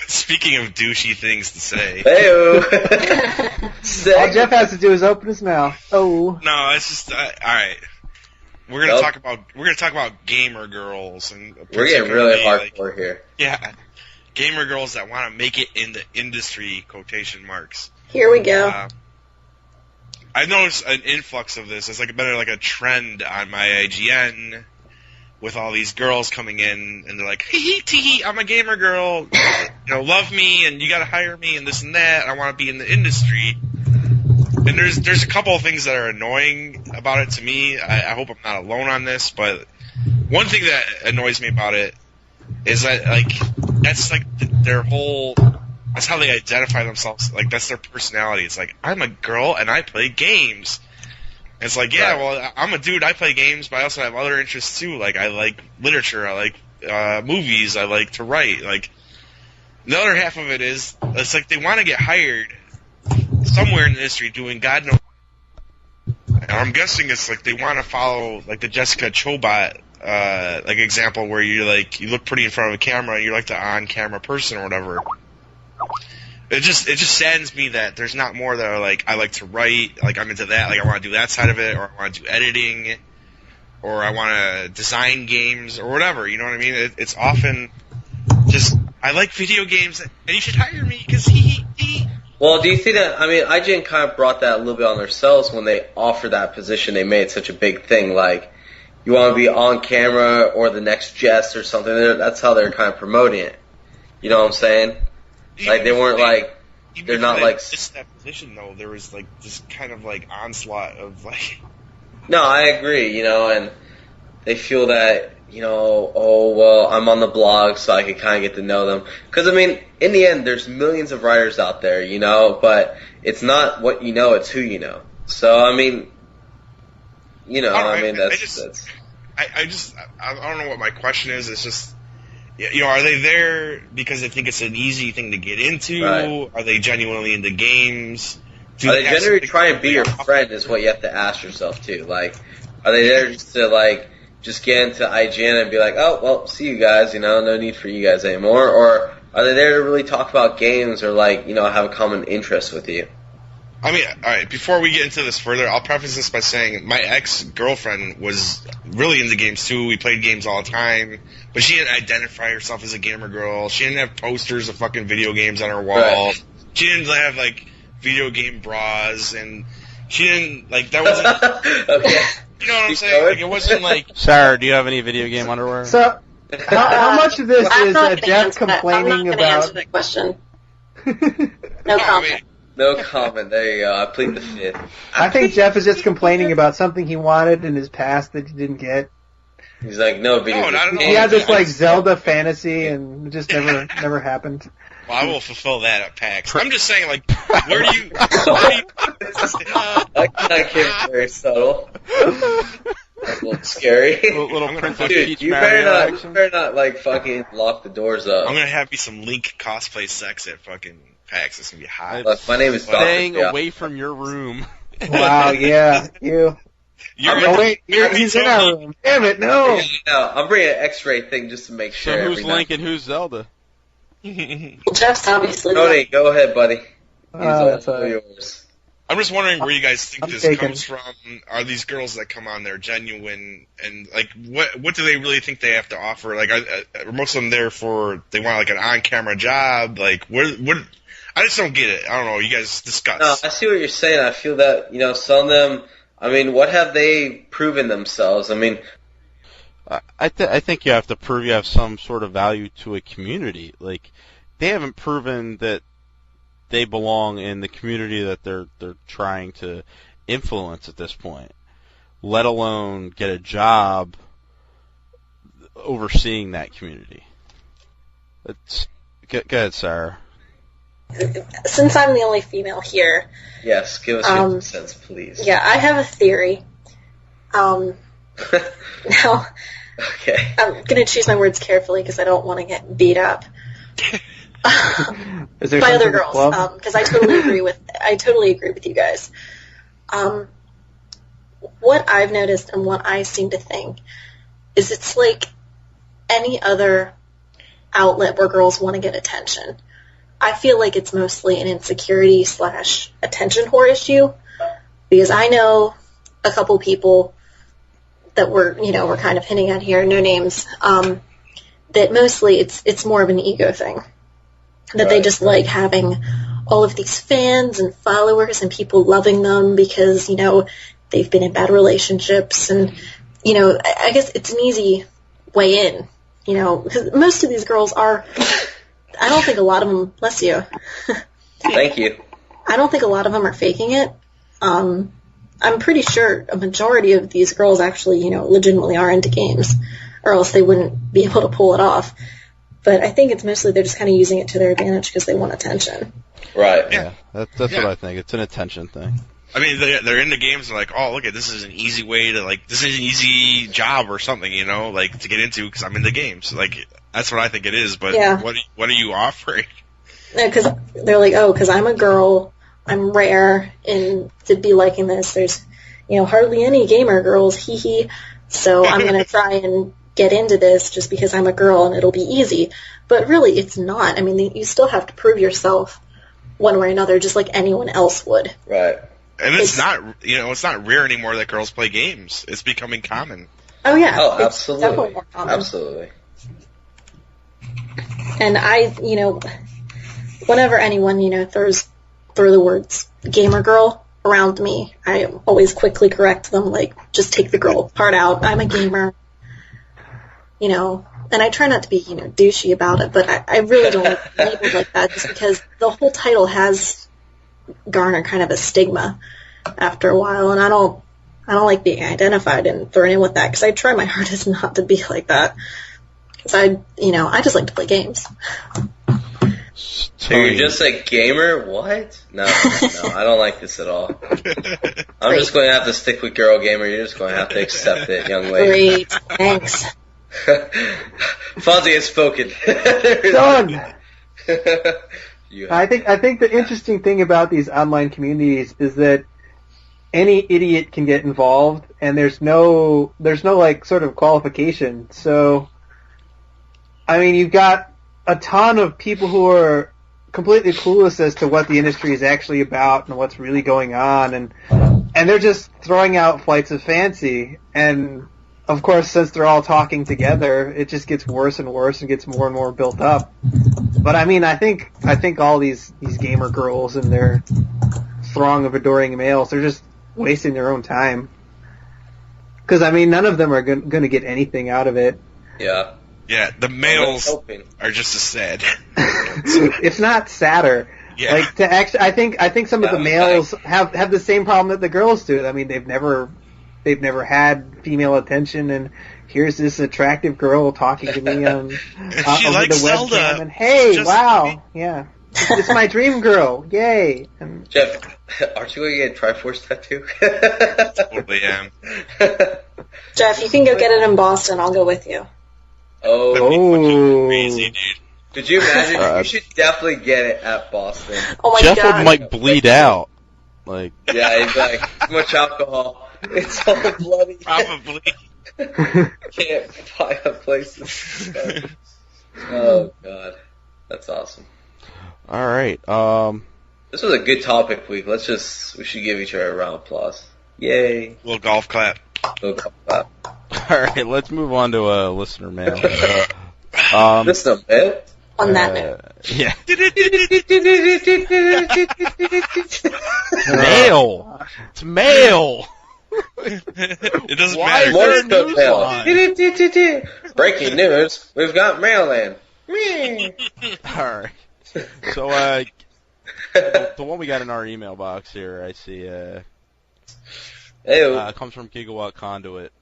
Speaking of douchey things to say. Hey-o. All Jeff has to do is open his mouth. Oh. No, it's just, alright. We're gonna talk about gamer girls and we're getting really hardcore here. Yeah. Gamer girls that want to make it in the industry, quotation marks. Here we go. I've noticed an influx of this. It's been a trend on my IGN with all these girls coming in, and they're like, hee tee, I'm a gamer girl, love me, and you gotta hire me, and this and that, I want to be in the industry. And there's a couple of things that are annoying about it to me. I hope I'm not alone on this, but one thing that annoys me about it is that, that's their whole, that's how they identify themselves, that's their personality. It's I'm a girl and I play games. And it's well, I'm a dude, I play games, but I also have other interests too. I like literature, I like movies, I like to write. The other half of it is, it's they want to get hired somewhere in the industry doing God knows. And I'm guessing it's they want to follow, the Jessica Chobot example where you look pretty in front of a camera and you're the on-camera person or whatever. It just saddens me that there's not more that are I like to write, I'm into that, I want to do that side of it, or I want to do editing, or I want to design games, or whatever, you know what I mean? It's often just, I like video games, and you should hire me, because he. Well, do you think that, IGN kind of brought that a little bit on themselves when they offered that position, they made such a big thing, you want to be on camera, or the next Jess, or something, that's how they're kind of promoting it. You know what I'm saying? They weren't they're not It's that position though. There was this kind of onslaught of No, I agree. And they feel that oh well, I'm on the blog, so I can kind of get to know them. Because in the end, there's millions of writers out there, but it's not what you know; it's who you know. So I don't know what my question is. It's just. Are they there because they think it's an easy thing to get into? Right. Are they genuinely into games? Are they genuinely trying to be your friend is what you have to ask yourself, too. Are they there just to, just get into IGN and be oh, well, see you guys, no need for you guys anymore? Or are they there to really talk about games or, have a common interest with you? Alright, before we get into this further, I'll preface this by saying my ex-girlfriend was really into games too. We played games all the time, but she didn't identify herself as a gamer girl. She didn't have posters of fucking video games on her wall. Right. She didn't have, video game bras, and she didn't, that wasn't... Okay. You know what I'm saying? It wasn't Sarah, do you have any video game underwear? So, how much of this is Jeff complaining I'm not about... answer that question. No comment. No comment. There you go. I plead the fifth. I think Jeff is just complaining about something he wanted in his past that he didn't get. He's no video. No, he had this Zelda fantasy and it just never happened. Well, I will fulfill that at PAX. I'm just saying, where do you... That kind of came very subtle. That's a little scary. Little Princess Peach you better not, fucking lock the doors up. I'm gonna have me some Link cosplay sex at fucking PAX. It's gonna be hot. Look, my name is Staying away from your room. Wow, yeah, you. He's in our room. Damn it, no. No, I'm bringing an X-ray thing just to make sure. So who's Link and who's Zelda? Jeff's obviously. Tony, go ahead, buddy. That's all yours. I'm just wondering where you guys think this comes from. Are these girls that come on there genuine? And, what do they really think they have to offer? Are most of them there they want, an on-camera job? What... I just don't get it. I don't know. You guys discuss. No, I see what you're saying. I feel that, some of them, what have they proven themselves? I think you have to prove you have some sort of value to a community. Like, they haven't proven that they belong in the community that they're trying to influence at this point, let alone get a job overseeing that community. Go ahead, Sarah. Since I'm the only female here. Yes, give us your 2 cents, please. Yeah, I have a theory. Now, okay. I'm going to choose my words carefully because I don't want to get beat up Is there by other something girls. Because I totally agree with you guys. What I've noticed and what I seem to think is it's like any other outlet where girls want to get attention. I feel like it's mostly an insecurity / attention whore issue, because I know a couple people that we're kind of hinting at here, no names, that mostly it's more of an ego thing. That they just like having all of these fans and followers and people loving them because, they've been in bad relationships, and, I guess it's an easy way in, because most of these girls are, I don't think a lot of them, bless you. Thank you. I don't think a lot of them are faking it. I'm pretty sure a majority of these girls actually, legitimately are into games, or else they wouldn't be able to pull it off. But I think it's mostly they're just kind of using it to their advantage because they want attention. Right. Yeah, that's what I think. It's an attention thing. I mean, they're into games and like, oh, look at this is an easy way to this is an easy job or something, to get into because I'm into games. Like, that's what I think it is. But yeah. What are you offering? Because they're like, oh, because I'm a girl, I'm rare, and to be liking this, there's, hardly any gamer girls, hee hee. So I'm gonna try and get into this just because I'm a girl and it'll be easy. But really, it's not. I mean, you still have to prove yourself one way or another, just like anyone else would. Right. And it's not rare anymore that girls play games. It's becoming common. Oh yeah. Oh, it's absolutely. Definitely more common. Absolutely. And I, whenever anyone, throw the words gamer girl around me, I always quickly correct them, like, just take the girl part out. I'm a gamer. And I try not to be, douchey about it, but I really don't like labels like that just because the whole title has garnered kind of a stigma after a while, and I don't like being identified and thrown in with that because I try my hardest not to be like that. Because I just like to play games. So you're just a gamer? What? No, I don't like this at all. I'm just going to have to stick with girl gamer. You're just going to have to accept it, young lady. Great, thanks. Fonzie has spoken. Done. I think the interesting thing about these online communities is that any idiot can get involved, and there's no like sort of qualification. So, I mean, you've got a ton of people who are completely clueless as to what the industry is actually about and what's really going on, and they're just throwing out flights of fancy. And of course, since they're all talking together, it just gets worse and worse and gets more and more built up. But I mean, I think all these gamer girls and their throng of adoring males, they're just wasting their own time. Because I mean, none of them are going to get anything out of it. Yeah. Yeah, the males are just as sad. If not sadder. Yeah. Like I think some of the males have the same problem that the girls do. I mean, they've never had female attention, and here's this attractive girl talking to me on over the webcam, Zelda. and hey, wow, yeah, it's my dream girl, yay! And Jeff, aren't you going to get a Triforce tattoo? Totally am. Jeff, you can go get it in Boston. I'll go with you. Oh, crazy, dude. Could you imagine? You should definitely get it at Boston. Oh my Jeff god. would might bleed out. Like, yeah, he'd be like, too much alcohol. It's all bloody. Probably. Can't buy a place. Oh god, that's awesome. all right. This was a good topic week. We should give each other a round of applause. Yay! Little golf clap. Little clap. All right, let's move on to listener mail. Listen up, man. On that note. Yeah. Mail. It's mail. It doesn't Why matter. is there a news line? Breaking news, we've got mail in. Alright. So, the one we got in our email box here, I see, comes from Gigawatt Conduit.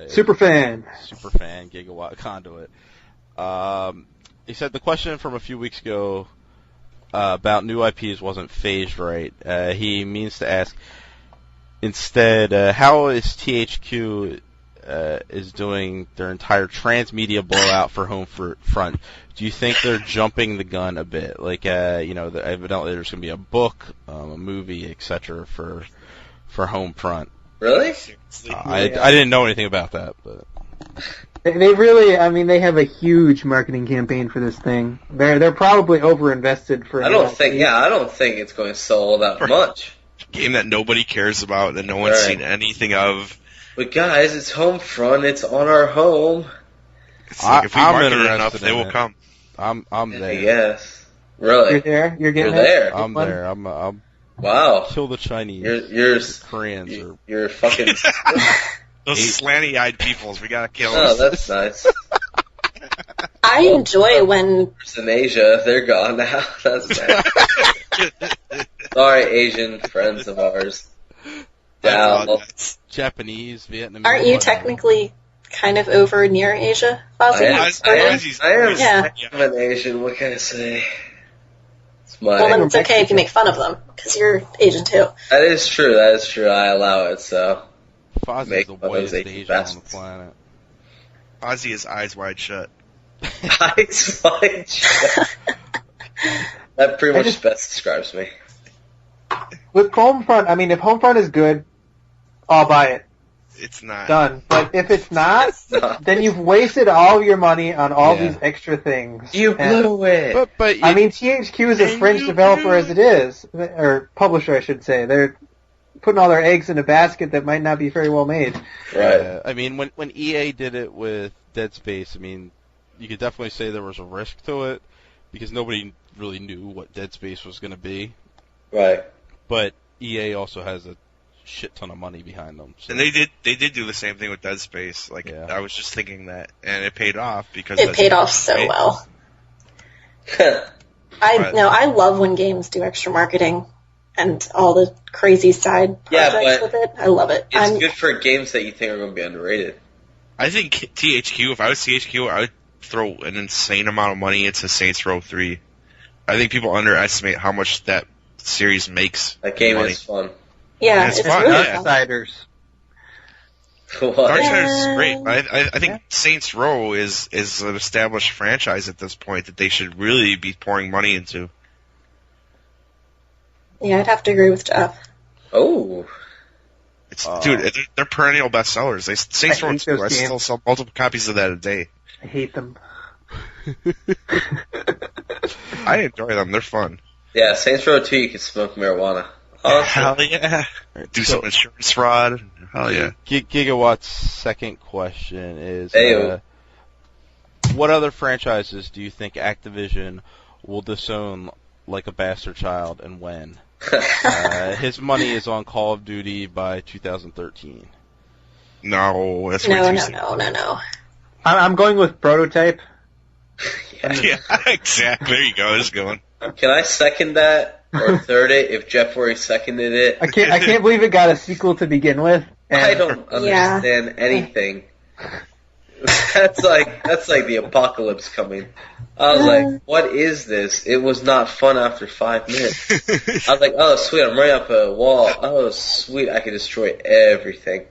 Super fan. Super fan, Gigawatt Conduit. He said the question from a few weeks ago about new IPs wasn't phased right. He means to ask instead, how is THQ is doing their entire transmedia blowout for Homefront? Do you think they're jumping the gun a bit? Like, evidently there's going to be a book, a movie, etc. for Homefront. Really? I didn't know anything about that, but They really, I mean, they have a huge marketing campaign for this thing. They're probably overinvested for. I don't think it's going to sell that much. Game that nobody cares about, that no one's seen anything of. But guys, it's Homefront. It's on our home. It's like if we I'm market it interested enough, in they will it. come. I'm there. Yes. Really? You're there. You're getting You're it? there. I'm there. I'll Wow. kill the Chinese. You're Koreans. you're fucking. Those slanty-eyed peoples, we gotta kill Oh, them. that's nice. I enjoy when In Asia, they're gone now. That's bad. Sorry, Asian friends of ours. Down. Japanese, Vietnamese. aren't you technically kind of over near Asia, Fozzie? I Yeah. am an Asian. What can I say? It's my. Well, then it's okay if you make fun of them, because you're Asian too. That is true. I allow it. So. Fozzie's Make the fun of whitest Asian Asian on the bastards. planet. Ozzy is eyes wide shut. Eyes wide shut. That pretty much best describes me. With Homefront, I mean, if Homefront is good, I'll buy it. It's not. Done. But if it's not, No. then you've wasted all of your money on all Yeah. these extra things. You And- blew it. But I mean, THQ is a And fringe you developer blew as it is, or publisher, I should say. They're putting all their eggs in a basket that might not be very well made. Right. I mean, when EA did it with Dead Space, I mean, you could definitely say there was a risk to it because nobody really knew what Dead Space was going to be. Right. But EA also has a shit ton of money behind them. So. And they did do the same thing with Dead Space. Like, Yeah. I was just thinking that, and it paid off because It Dead paid Space off was so great. well. Right. I love when games do extra marketing and all the crazy side Yeah, projects but with it. I love it. It's good for games that you think are going to be underrated. I think THQ, if I was THQ, I would throw an insane amount of money into Saints Row 3. I think people underestimate how much that series makes. That game money. is fun. Yeah, It's it's fun, really yeah. fun. Outsiders. What? Darksiders is great. Yeah. I think Saints Row is an established franchise at this point that they should really be pouring money into. Yeah, I'd have to agree with Jeff. Oh. Dude, they're perennial bestsellers. Saints I Row hate 2, I those still games. sell multiple copies of that a day. I hate them. I enjoy them. They're fun. Yeah, Saints Row 2, you can smoke marijuana. Awesome. Hell yeah. Do some insurance fraud. Hell yeah. Gigawatt's second question is, Ayo. what other franchises do you think Activision will disown like a bastard child, and when? His money is on Call of Duty by 2013. No, that's way No, too no, soon. no. I'm going with Prototype. Yeah, exactly. There you go. It's going. Can I second that or third it if Jeff already seconded it? I can't believe it got a sequel to begin with. And I don't Yeah. understand anything. That's like the apocalypse coming. I was like, what is this? It was not fun after 5 minutes. I was like, oh sweet, I'm running up a wall. Oh sweet, I can destroy everything.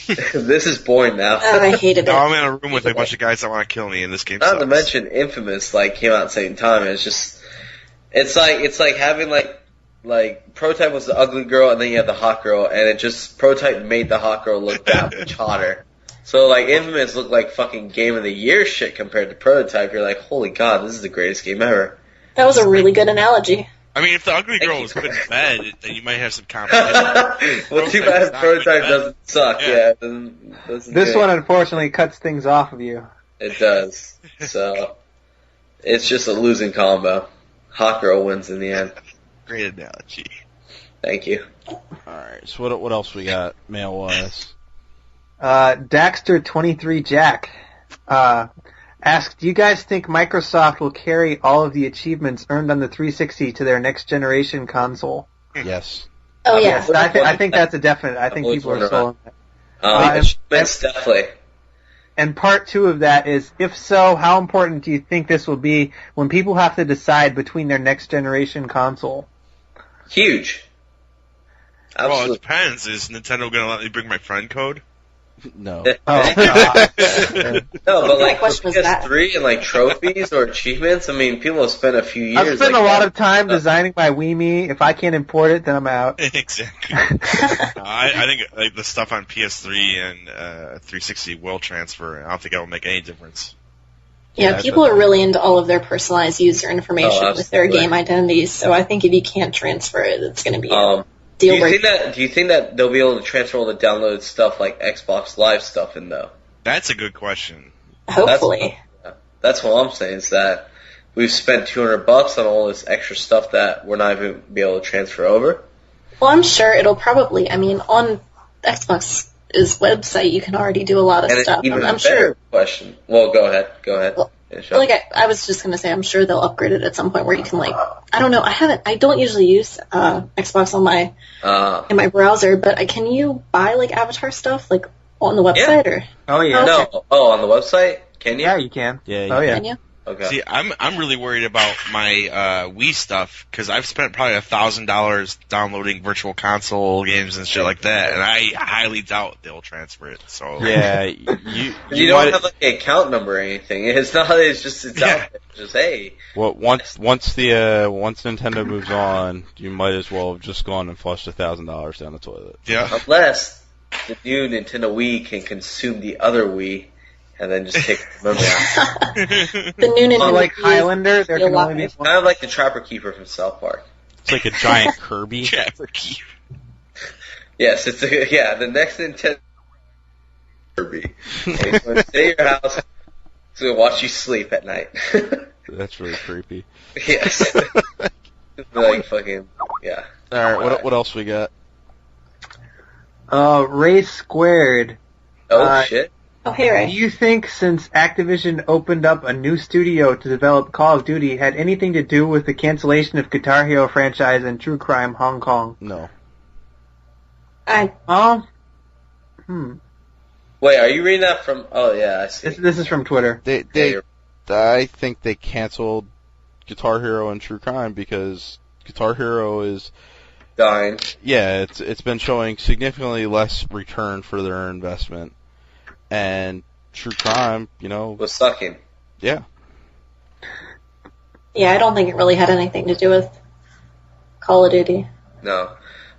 This is boring now. Oh, I hated Now I'm it. in a room with a bunch of guys that want to kill me, and this game Not sucks. to mention Infamous came out at the same time, and it's like having like Prototype was the ugly girl and then you have the hot girl, and it just Prototype made the hot girl look that much hotter. So like Infamous looked like fucking Game of the Year shit compared to Prototype. You're like, holy god, this is the greatest game ever. That was a really good analogy. I mean, if the ugly girl was put in bed, then you might have some competition. Well, too bad Prototype doesn't suck. Yeah. Yeah, it doesn't this do one it. unfortunately cuts things off of you. It does. So it's just a losing combo. Hot girl wins in the end. Great analogy. Thank you. Alright. right, so what else we got mail-wise? Daxter23Jack asked, do you guys think Microsoft will carry all of the achievements earned on the 360 to their next generation console? Yes. Oh, yeah. Yes, I think that's a definite. I think people are sold on that. Achievements, definitely. And part 2 of that is, if so, how important do you think this will be when people have to decide between their next generation console? Huge. Absolutely. Well, it depends. Is Nintendo going to let me bring my friend code? No. Oh, God. No, but like for question was that? PS3 and like trophies or achievements, I mean, people have spent a few years. I've spent a lot of time designing my Wii Me. If I can't import it, then I'm out. Exactly. I think like the stuff on PS3 and 360 will transfer. I don't think it will make any difference. Yeah, people are really into all of their personalized user information with their game identities, so I think if you can't transfer it, it's going to be a deal breaker. Do you think that they'll be able to transfer all the downloaded stuff like Xbox Live stuff in though? That's a good question. Hopefully. That's what I'm saying, is that we've spent $200 on all this extra stuff that we're not even be able to transfer over. Well, I'm sure it'll probably, I mean, on Xbox's website, you can already do a lot of stuff. I'm sure. Question. Well, go ahead. Well, like I was just gonna say, I'm sure they'll upgrade it at some point where you can, like, I don't know, I don't usually use Xbox on my in my browser, but can you buy like avatar stuff like on the website or? Oh yeah. No. Oh, on the website? Can you? Yeah, you can. Yeah. Oh yeah. Can you? Okay. See, I'm really worried about my Wii stuff because I've spent probably $1,000 downloading Virtual Console games and shit like that, and I highly doubt they'll transfer it. So Yeah, you don't have like an account number or anything. It's not. It's just out there. Just hey. Well, once Nintendo moves on, you might as well have just gone and flushed $1,000 down the toilet. Yeah. Unless the new Nintendo Wii can consume the other Wii. And then just take the memory out. The new Nintendo like Wii Highlander, there can only be It's kind of like the Trapper Keeper from South Park. It's like a giant Kirby. Trapper Keeper. Yes, it's the next Nintendo Kirby. And he's going to stay at your house. He's going to watch you sleep at night. That's really creepy. Yes. Like fucking yeah. All right, what else we got? Ray Squared. Oh shit. Oh, hey, Ray. Do you think since Activision opened up a new studio to develop Call of Duty had anything to do with the cancellation of Guitar Hero franchise and True Crime Hong Kong? No. Wait, are you reading that from? Oh yeah, I see. This is from Twitter. I think they canceled Guitar Hero and True Crime because Guitar Hero is dying. Yeah, it's been showing significantly less return for their investment. And True Crime, was sucking. Yeah. Yeah, I don't think it really had anything to do with Call of Duty. No,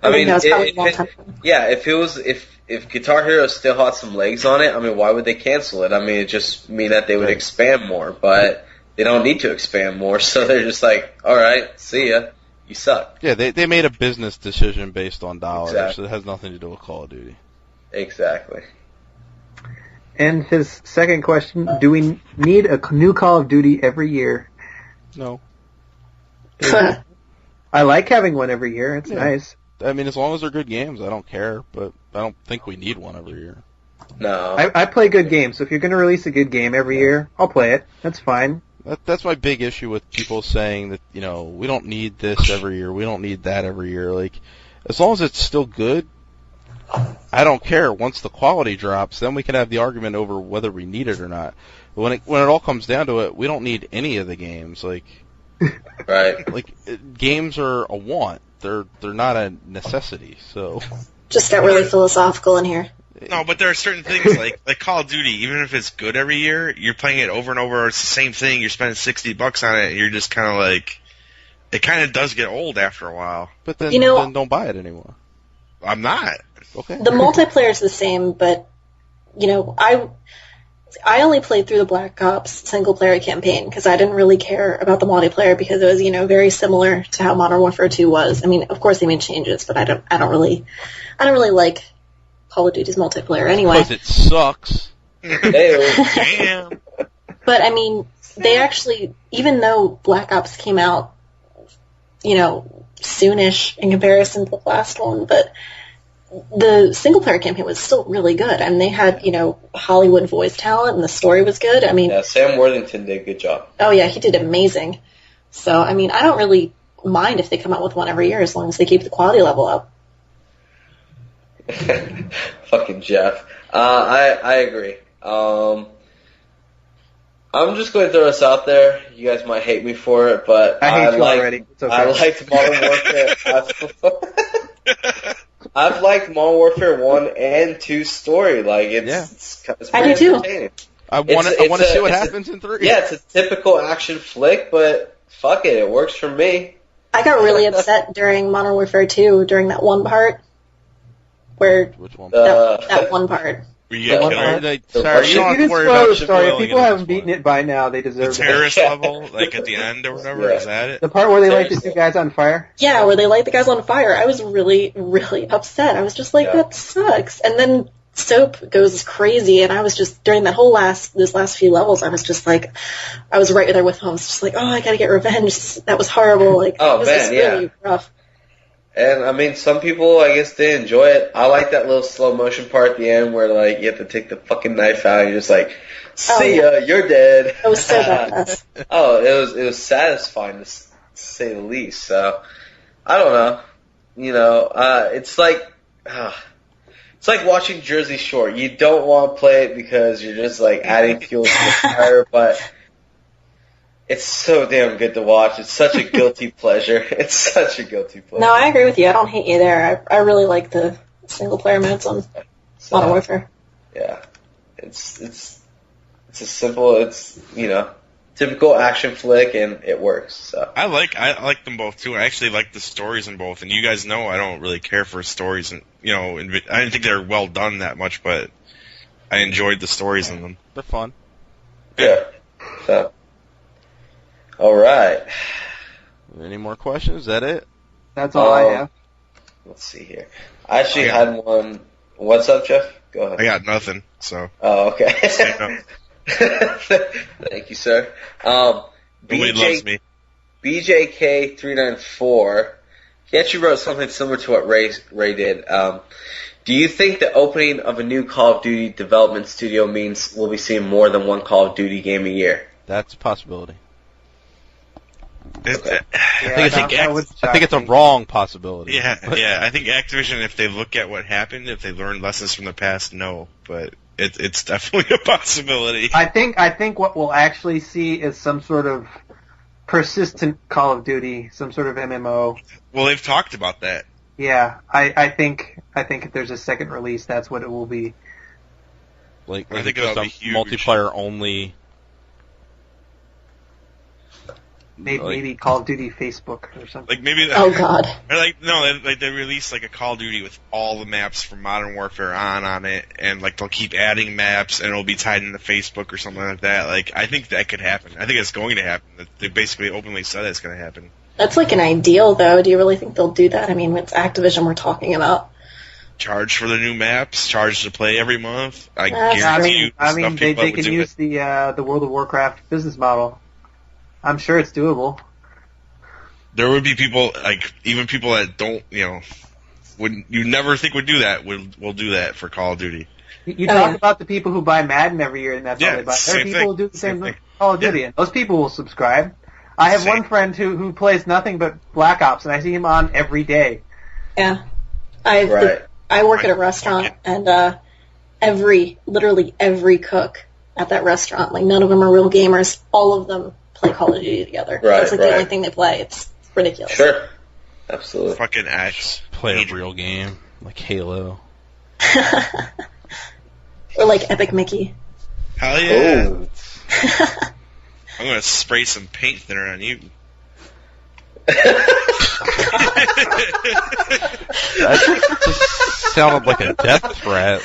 I mean, that was probably a long time ago. Yeah, if Guitar Hero still had some legs on it, I mean, why would they cancel it? I mean, it just mean that they would expand more, but they don't need to expand more, so they're just like, all right, see ya, you suck. Yeah, they made a business decision based on dollars, Exactly. so it has nothing to do with Call of Duty. Exactly. And his second question, do we need a new Call of Duty every year? No. I like having one every year. It's nice. I mean, as long as they're good games, I don't care, but I don't think we need one every year. No. I play good games, so if you're going to release a good game every year, I'll play it. That's fine. That's my big issue with people saying that, we don't need this every year, we don't need that every year. Like, as long as it's still good, I don't care. Once the quality drops, then we can have the argument over whether we need it or not. But when it all comes down to it, we don't need any of the games. Like, right. Like games are a want. They're not a necessity. So just got really philosophical in here. No, but there are certain things like Call of Duty. Even if it's good every year, you're playing it over and over. It's the same thing. You're spending $60 on it. And you're just kind of like, it kind of does get old after a while. But then don't buy it anymore. I'm not. Okay. The multiplayer is the same, but I only played through the Black Ops single player campaign because I didn't really care about the multiplayer because it was very similar to how Modern Warfare 2 was. I mean, of course they made changes, but I don't really like Call of Duty's multiplayer anyway. Because it sucks. Damn. But I mean, they actually, even though Black Ops came out, soonish in comparison to the last one, but the single player campaign was still really good. I mean, they had, Hollywood voice talent and the story was good. I mean, Yeah, Sam Worthington did a good job. oh yeah, he did amazing. So, I mean, I don't really mind if they come out with one every year as long as they keep the quality level up. Fucking Jeff. I agree. I'm just going to throw this out there. You guys might hate me for it, but I hate you already. It's okay. I liked Modern Warfare. I've liked Modern Warfare 1 and 2 story. Like, it's I do too. entertaining. I want to see what happens in 3. Yeah, it's a typical action flick, but fuck it, it works for me. I got really upset during Modern Warfare 2 during that one part. Which one? That one part. We get killed. Sorry, you don't have to worry spoil about the story. If spoiling people it at haven't this beaten point. it by now, they The deserve it. terrorist level, like at the end or whatever, Yeah. is that it? The part where they light the two guys on fire? Yeah, where they light the guys on fire. I was really, really upset. I was just like, that sucks. And then Soap goes crazy, and I was just, during that whole those last few levels, I was just like, I was right there with him. I was just like, oh, I gotta get revenge. That was horrible. Like, Oh, it was man, just yeah. really rough. And I mean, some people, I guess, they enjoy it. I like that little slow motion part at the end where, like, you have to take the fucking knife out and you're just like, see ya, you're dead. It was so badass. Oh, it was satisfying to say the least. So, I don't know. It's like watching Jersey Shore. You don't want to play it because you're just like adding fuel to the fire, but it's so damn good to watch. It's such a guilty pleasure. It's such a guilty pleasure. No, I agree with you. I don't hate you there. I really like the single player modes on Modern Warfare. Yeah, it's a simple. It's typical action flick, and it works. So I like them both too. I actually like the stories in both, and you guys know I don't really care for stories, and I didn't think they were well done that much, but I enjoyed the stories in them. They're fun. yeah. So all right. Any more questions? Is that it? That's all I have. Let's see here. I actually had one. What's up, Jeff? Go ahead. I got nothing, so. Oh, okay. Stand up. Thank you, sir. Nobody loves me. BJK394, he actually wrote something similar to what Ray did. Do you think the opening of a new Call of Duty development studio means we'll be seeing more than one Call of Duty game a year? That's a possibility. Okay. I think it's a wrong possibility. Yeah. I think Activision, if they look at what happened, if they learned lessons from the past, no. But it's definitely a possibility. I think what we'll actually see is some sort of persistent Call of Duty, some sort of MMO. Well, they've talked about that. Yeah, I think if there's a second release, that's what it will be. Like I think just it'll a be huge. multiplayer only. Maybe Call of Duty Facebook or something. Like maybe. Oh God. Or they release like a Call of Duty with all the maps from Modern Warfare on it, and like they'll keep adding maps, and it'll be tied into Facebook or something like that. Like I think that could happen. I think it's going to happen. They basically openly said it's going to happen. That's like an ideal, though. Do you really think they'll do that? I mean, it's Activision we're talking about. Charge for the new maps, charge to play every month. I That's guarantee you. I mean, enough they people that would can do use it. the World of Warcraft business model. I'm sure it's doable. There would be people, like, even people that don't, would you never think would do that, will do that for Call of Duty. You talk about the people who buy Madden every year, and that's all they buy. There are people who do the same thing. Call of Duty, and those people will subscribe. I have one friend who plays nothing but Black Ops, and I see him on every day. Yeah. I work at a restaurant, and literally every cook at that restaurant, like none of them are real gamers, all of them play Call of Duty together. That's like the only thing they play. It's ridiculous. Sure. Absolutely. Fucking X. Play a real game like Halo. Or like Epic Mickey. Hell yeah. Oh. I'm going to spray some paint thinner on you. That just sounded like a death threat.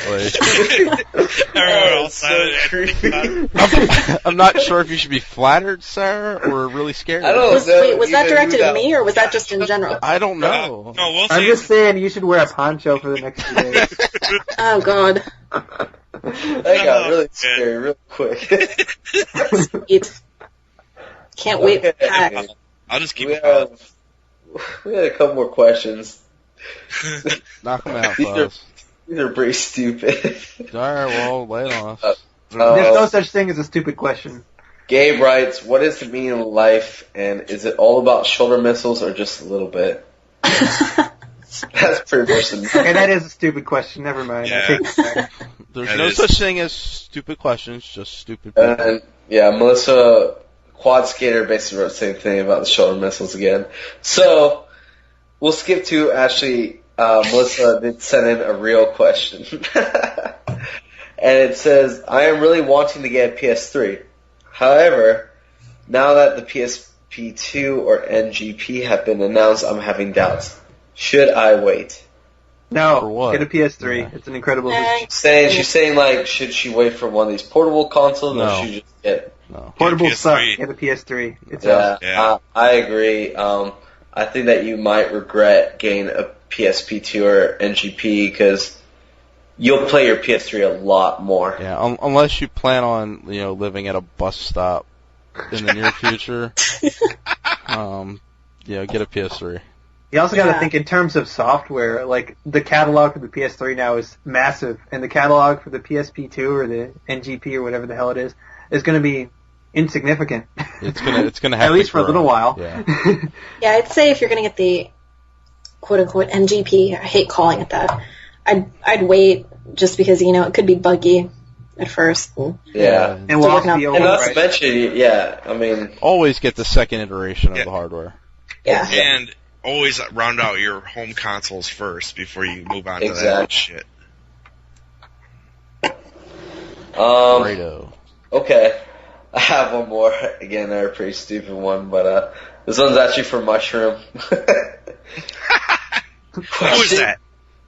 I'm not sure if you should be flattered, Sarah, or really scared. I don't know. Was that directed at me, or was that just in general? I don't know. No, we'll see. I'm just saying you should wear a poncho for the next few days. Oh, God. That got really scary real quick. Can't wait for that. I'll just keep we it up. had a couple more questions. Knock them out, These are- fellas. These are pretty stupid. Alright, well, lay it off. There's no such thing as a stupid question. Gabe writes, what is the meaning of life, and is it all about shoulder missiles or just a little bit? That's pretty much the Okay, that is a stupid question. Never mind. I Yeah. take it back. There's That no is- such thing as stupid questions, just stupid people. And yeah, Melissa, Quad Skater, basically wrote the same thing about the shoulder missiles again. So, we'll skip to actually, Melissa did send in a real question. And it says, I am really wanting to get a PS3. However, now that the PSP2 or NGP have been announced, I'm having doubts. Should I wait? No, For what? get a PS3. Yeah. It's an incredible. Thanks. She's saying like, should she wait for one of these portable consoles, No. or should she just get? No. Portable PS3. suck. Get a PS3. It's Yeah, awesome. Yeah. I agree. I think that you might regret getting a PSP2 or NGP because you'll play your PS3 a lot more. Yeah, unless you plan on, living at a bus stop in the near future. Get a PS3. You also got to Yeah. think in terms of software. Like the catalog for the PS3 now is massive, and the catalog for the PSP2 or the NGP or whatever the hell it is going to be insignificant. It's gonna have At to least for a grow. little while. Yeah. Yeah, I'd say if you're going to get the quote-unquote NGP, I hate calling it that, I'd wait just because, it could be buggy at first. Yeah. And we'll also be And not to overpriced. mention, yeah, I mean, Always get the second iteration of Yeah. the hardware. Yeah. And always round out your home consoles first before you move on to that Exactly. shit. Fredo. okay. I have one more. Again, they're a pretty stupid one, but this one's actually for Mushroom. Who was that?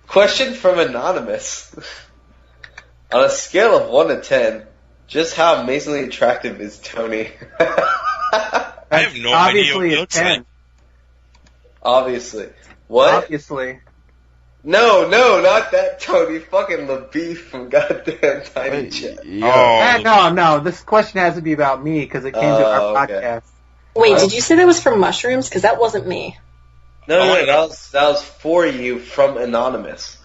Question from Anonymous. On a scale of 1 to 10, just how amazingly attractive is Tony? I have no idea what Obviously, he it's looks 10. like. Obviously. What? Obviously. No, not that Tony. Fucking LaBeef from goddamn Tiny Wait, Chat. Oh, No. This question has to be about me because it came to our okay. podcast. Wait, did you say that was from mushrooms? Because that wasn't me. No, Oh, that was for you from Anonymous.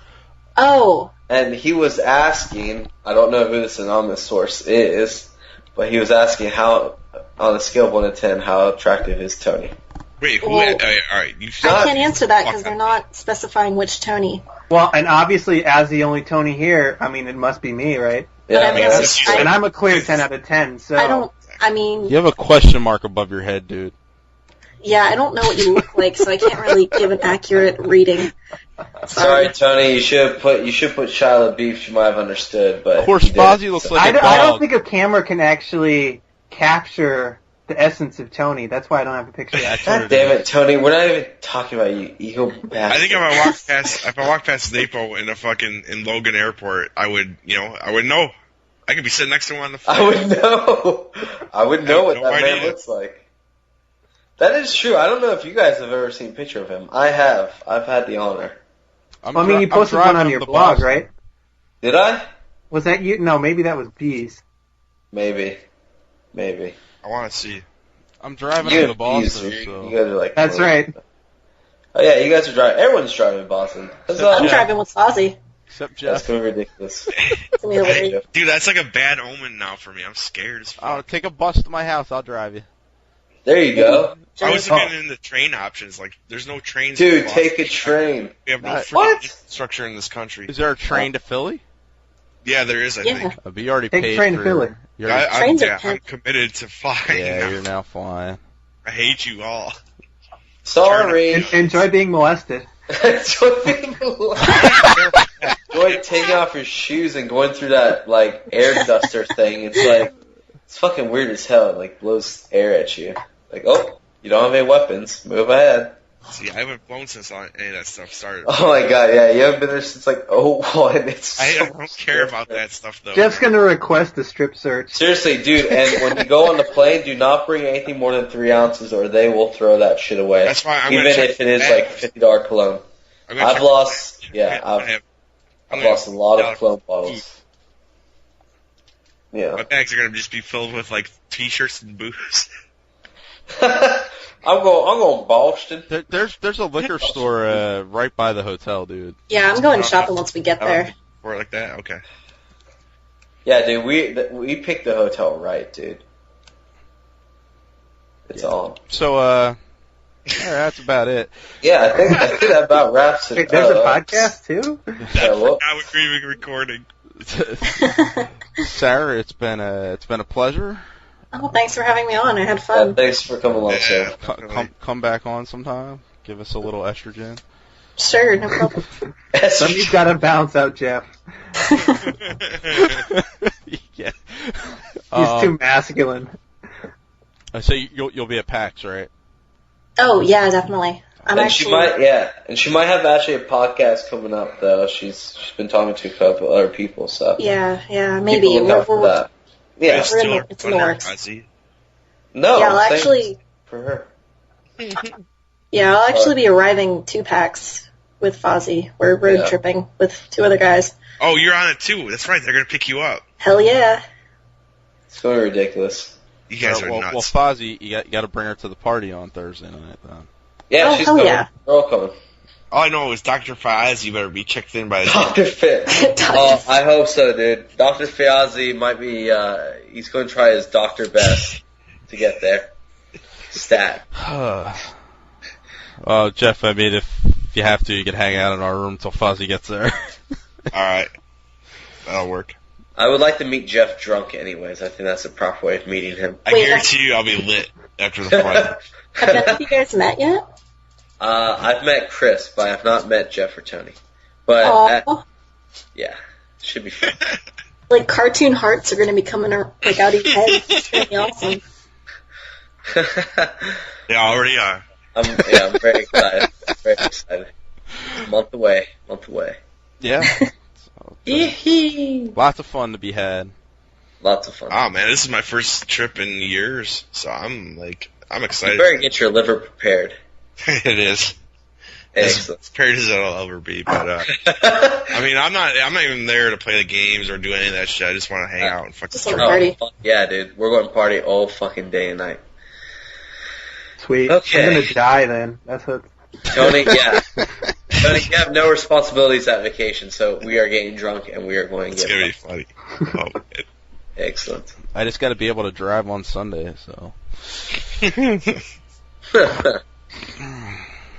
Oh. And he was asking, I don't know who this anonymous source is, but he was asking how, on a scale of 1 to 10, how attractive is Tony? wait, who? Well, Alright, you I can't answer that because they're not specifying which Tony. Well, and obviously, as the only Tony here, I mean, it must be me, right? But I I mean, mean, that's- And I'm a clear 10 out of 10, so... I don't, I mean, You have a question mark above your head, dude. yeah, I don't know what you look like, so I can't really give an accurate reading. Sorry, Tony, you should put Shia LaBeouf, she might have understood, but... Of course, you didn't, Fozzie looks so- like a I don't dog. think a camera can actually capture the essence of Tony. That's why I don't have a picture. That's what God it damn is. it, Tony, we're not even talking about you, ego bastard. I think if I walk past Napo in Logan Airport, I would know. I could be sitting next to him on the flight. I would know. I would know what no that man idea. looks like. That is true. I don't know if you guys have ever seen a picture of him. I have. I've had the honor. I'm I mean, you I'm posted one driving on to your the blog, Boston. right? Did I? Was that you? No, maybe that was Bees. Maybe. I want to see. I'm driving You to the and Bees, Boston, you so... guys are like. That's right. Oh yeah, you guys are driving. Everyone's driving in Boston. That's I'm Yeah. driving with Fozzie. Except That's Jeff. gonna be ridiculous. It's gonna be hilarious. Dude, that's like a bad omen now for me. I'm scared as fuck. I'll take a bus to my house. I'll drive you. There you go, I was Oh. looking in the train options. Like, there's no trains. dude. to Boston. Take a train. We have no What? freaking infrastructure in this country. Is there a train to Philly? Yeah, there is. I Yeah. think. But you already Take paid a train for... to Philly. you already- Trains are I'm committed to flying. yeah, now. you're now flying. I hate you all. Sorry. Enjoy being molested. Enjoy being Enjoy taking off your shoes and going through that like air duster thing. It's fucking weird as hell. It like blows air at you. Like, oh, you don't have any weapons. Move ahead. See, I haven't flown since any of that stuff started. Oh my god, yeah, you haven't been there since like 01. It's I so don't care about that stuff though. Jeff's gonna request a strip search. Seriously, dude, and when you go on the plane, do not bring anything more than 3 ounces or they will throw that shit away. That's why I'm Even gonna check if it is the like bags. $50 cologne. I'm gonna I've check lost, the yeah, bags. I'm gonna I've lost a lot of $50 cologne bottles. My Yeah. bags are gonna just be filled with like t-shirts and booze. I'm going Boston. There's a liquor store right by the hotel, dude. Yeah, I'm going shopping once we get there. Or like that? Okay. Yeah, dude, we picked the hotel right, dude. It's on. So, all right, that's about it. Yeah, I think that about wraps it Wait, up. there's a podcast too? Yeah, well, I was even recording. Sarah, it's been a pleasure. Oh, thanks for having me on. I had fun. thanks for coming along, sir. Come back on sometime. Give us a little estrogen. Sure, no problem. Somebody's got to bounce out Jeff. Yeah. He's too masculine. So you'll be at PAX, right? Oh, yeah, definitely. She might have actually a podcast coming up though. She's been talking to a couple other people, so Yeah, maybe. Keep a lookout for that. Yeah, it's in the works. no, Yeah, I'll actually for her. Yeah, I'll actually be arriving to PAX with Fozzie. We're road tripping with 2 other guys. Oh, you're on it too. That's right. They're gonna pick you up. Hell yeah. It's going to be ridiculous. You guys are nuts. Well, Fozzie, you got to bring her to the party on Thursday night, then. Yeah, she's coming. Yeah. We're all coming. All I know is Dr. Faz, you better be checked in by the Dr. Fit. Oh, I hope so, dude. Dr. Fiazzi might be, he's going to try his Dr. Best to get there. Stat. Well, Jeff, I mean, if you have to, you can hang out in our room until Fozzie gets there. Alright. That'll work. I would like to meet Jeff drunk anyways. I think that's the proper way of meeting him. I guarantee you I'll be lit after the flight. Have you guys met yet? I've met Chris, but I have not met Jeff or Tony. But, yeah, should be fun. Like, cartoon hearts are going to be coming out of your head. It's going to be awesome. They already are. I'm very excited. Very excited. Month away. Yeah. Lots of fun to be had. Lots of fun. Oh man, this is my first trip in years, so I'm excited. You better get your liver prepared. It is. Excellent. As prepared as it'll ever be, but I mean, I'm not even there to play the games or do any of that shit. I just want to hang out and fucking Just drink. party. Yeah, dude. We're going to party all fucking day and night. Sweet. Okay. I'm gonna die then. That's what. Tony, yeah. Tony, you have no responsibilities at vacation, so we are getting drunk and we are going to It's get gonna be funny. Oh, man. Excellent. I just got to be able to drive on Sunday, so.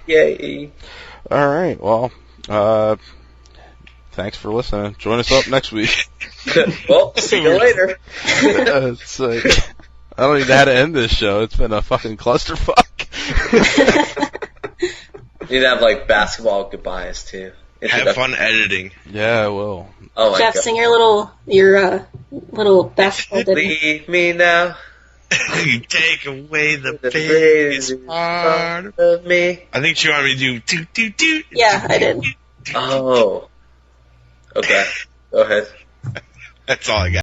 Yay. All right. Well, thanks for listening. Join us up next week. Well, see you later. It's like, I don't even know how to end this show. It's been a fucking clusterfuck. You need to have, like, basketball goodbyes, too. Have fun editing. Yeah, I will. Oh, my Jeff, God. sing your little basketball ditty. Leave me now. You take away the The biggest part of me. I think she wanted me to do do. Yeah, I did. Oh. Okay. Go ahead. That's all I got.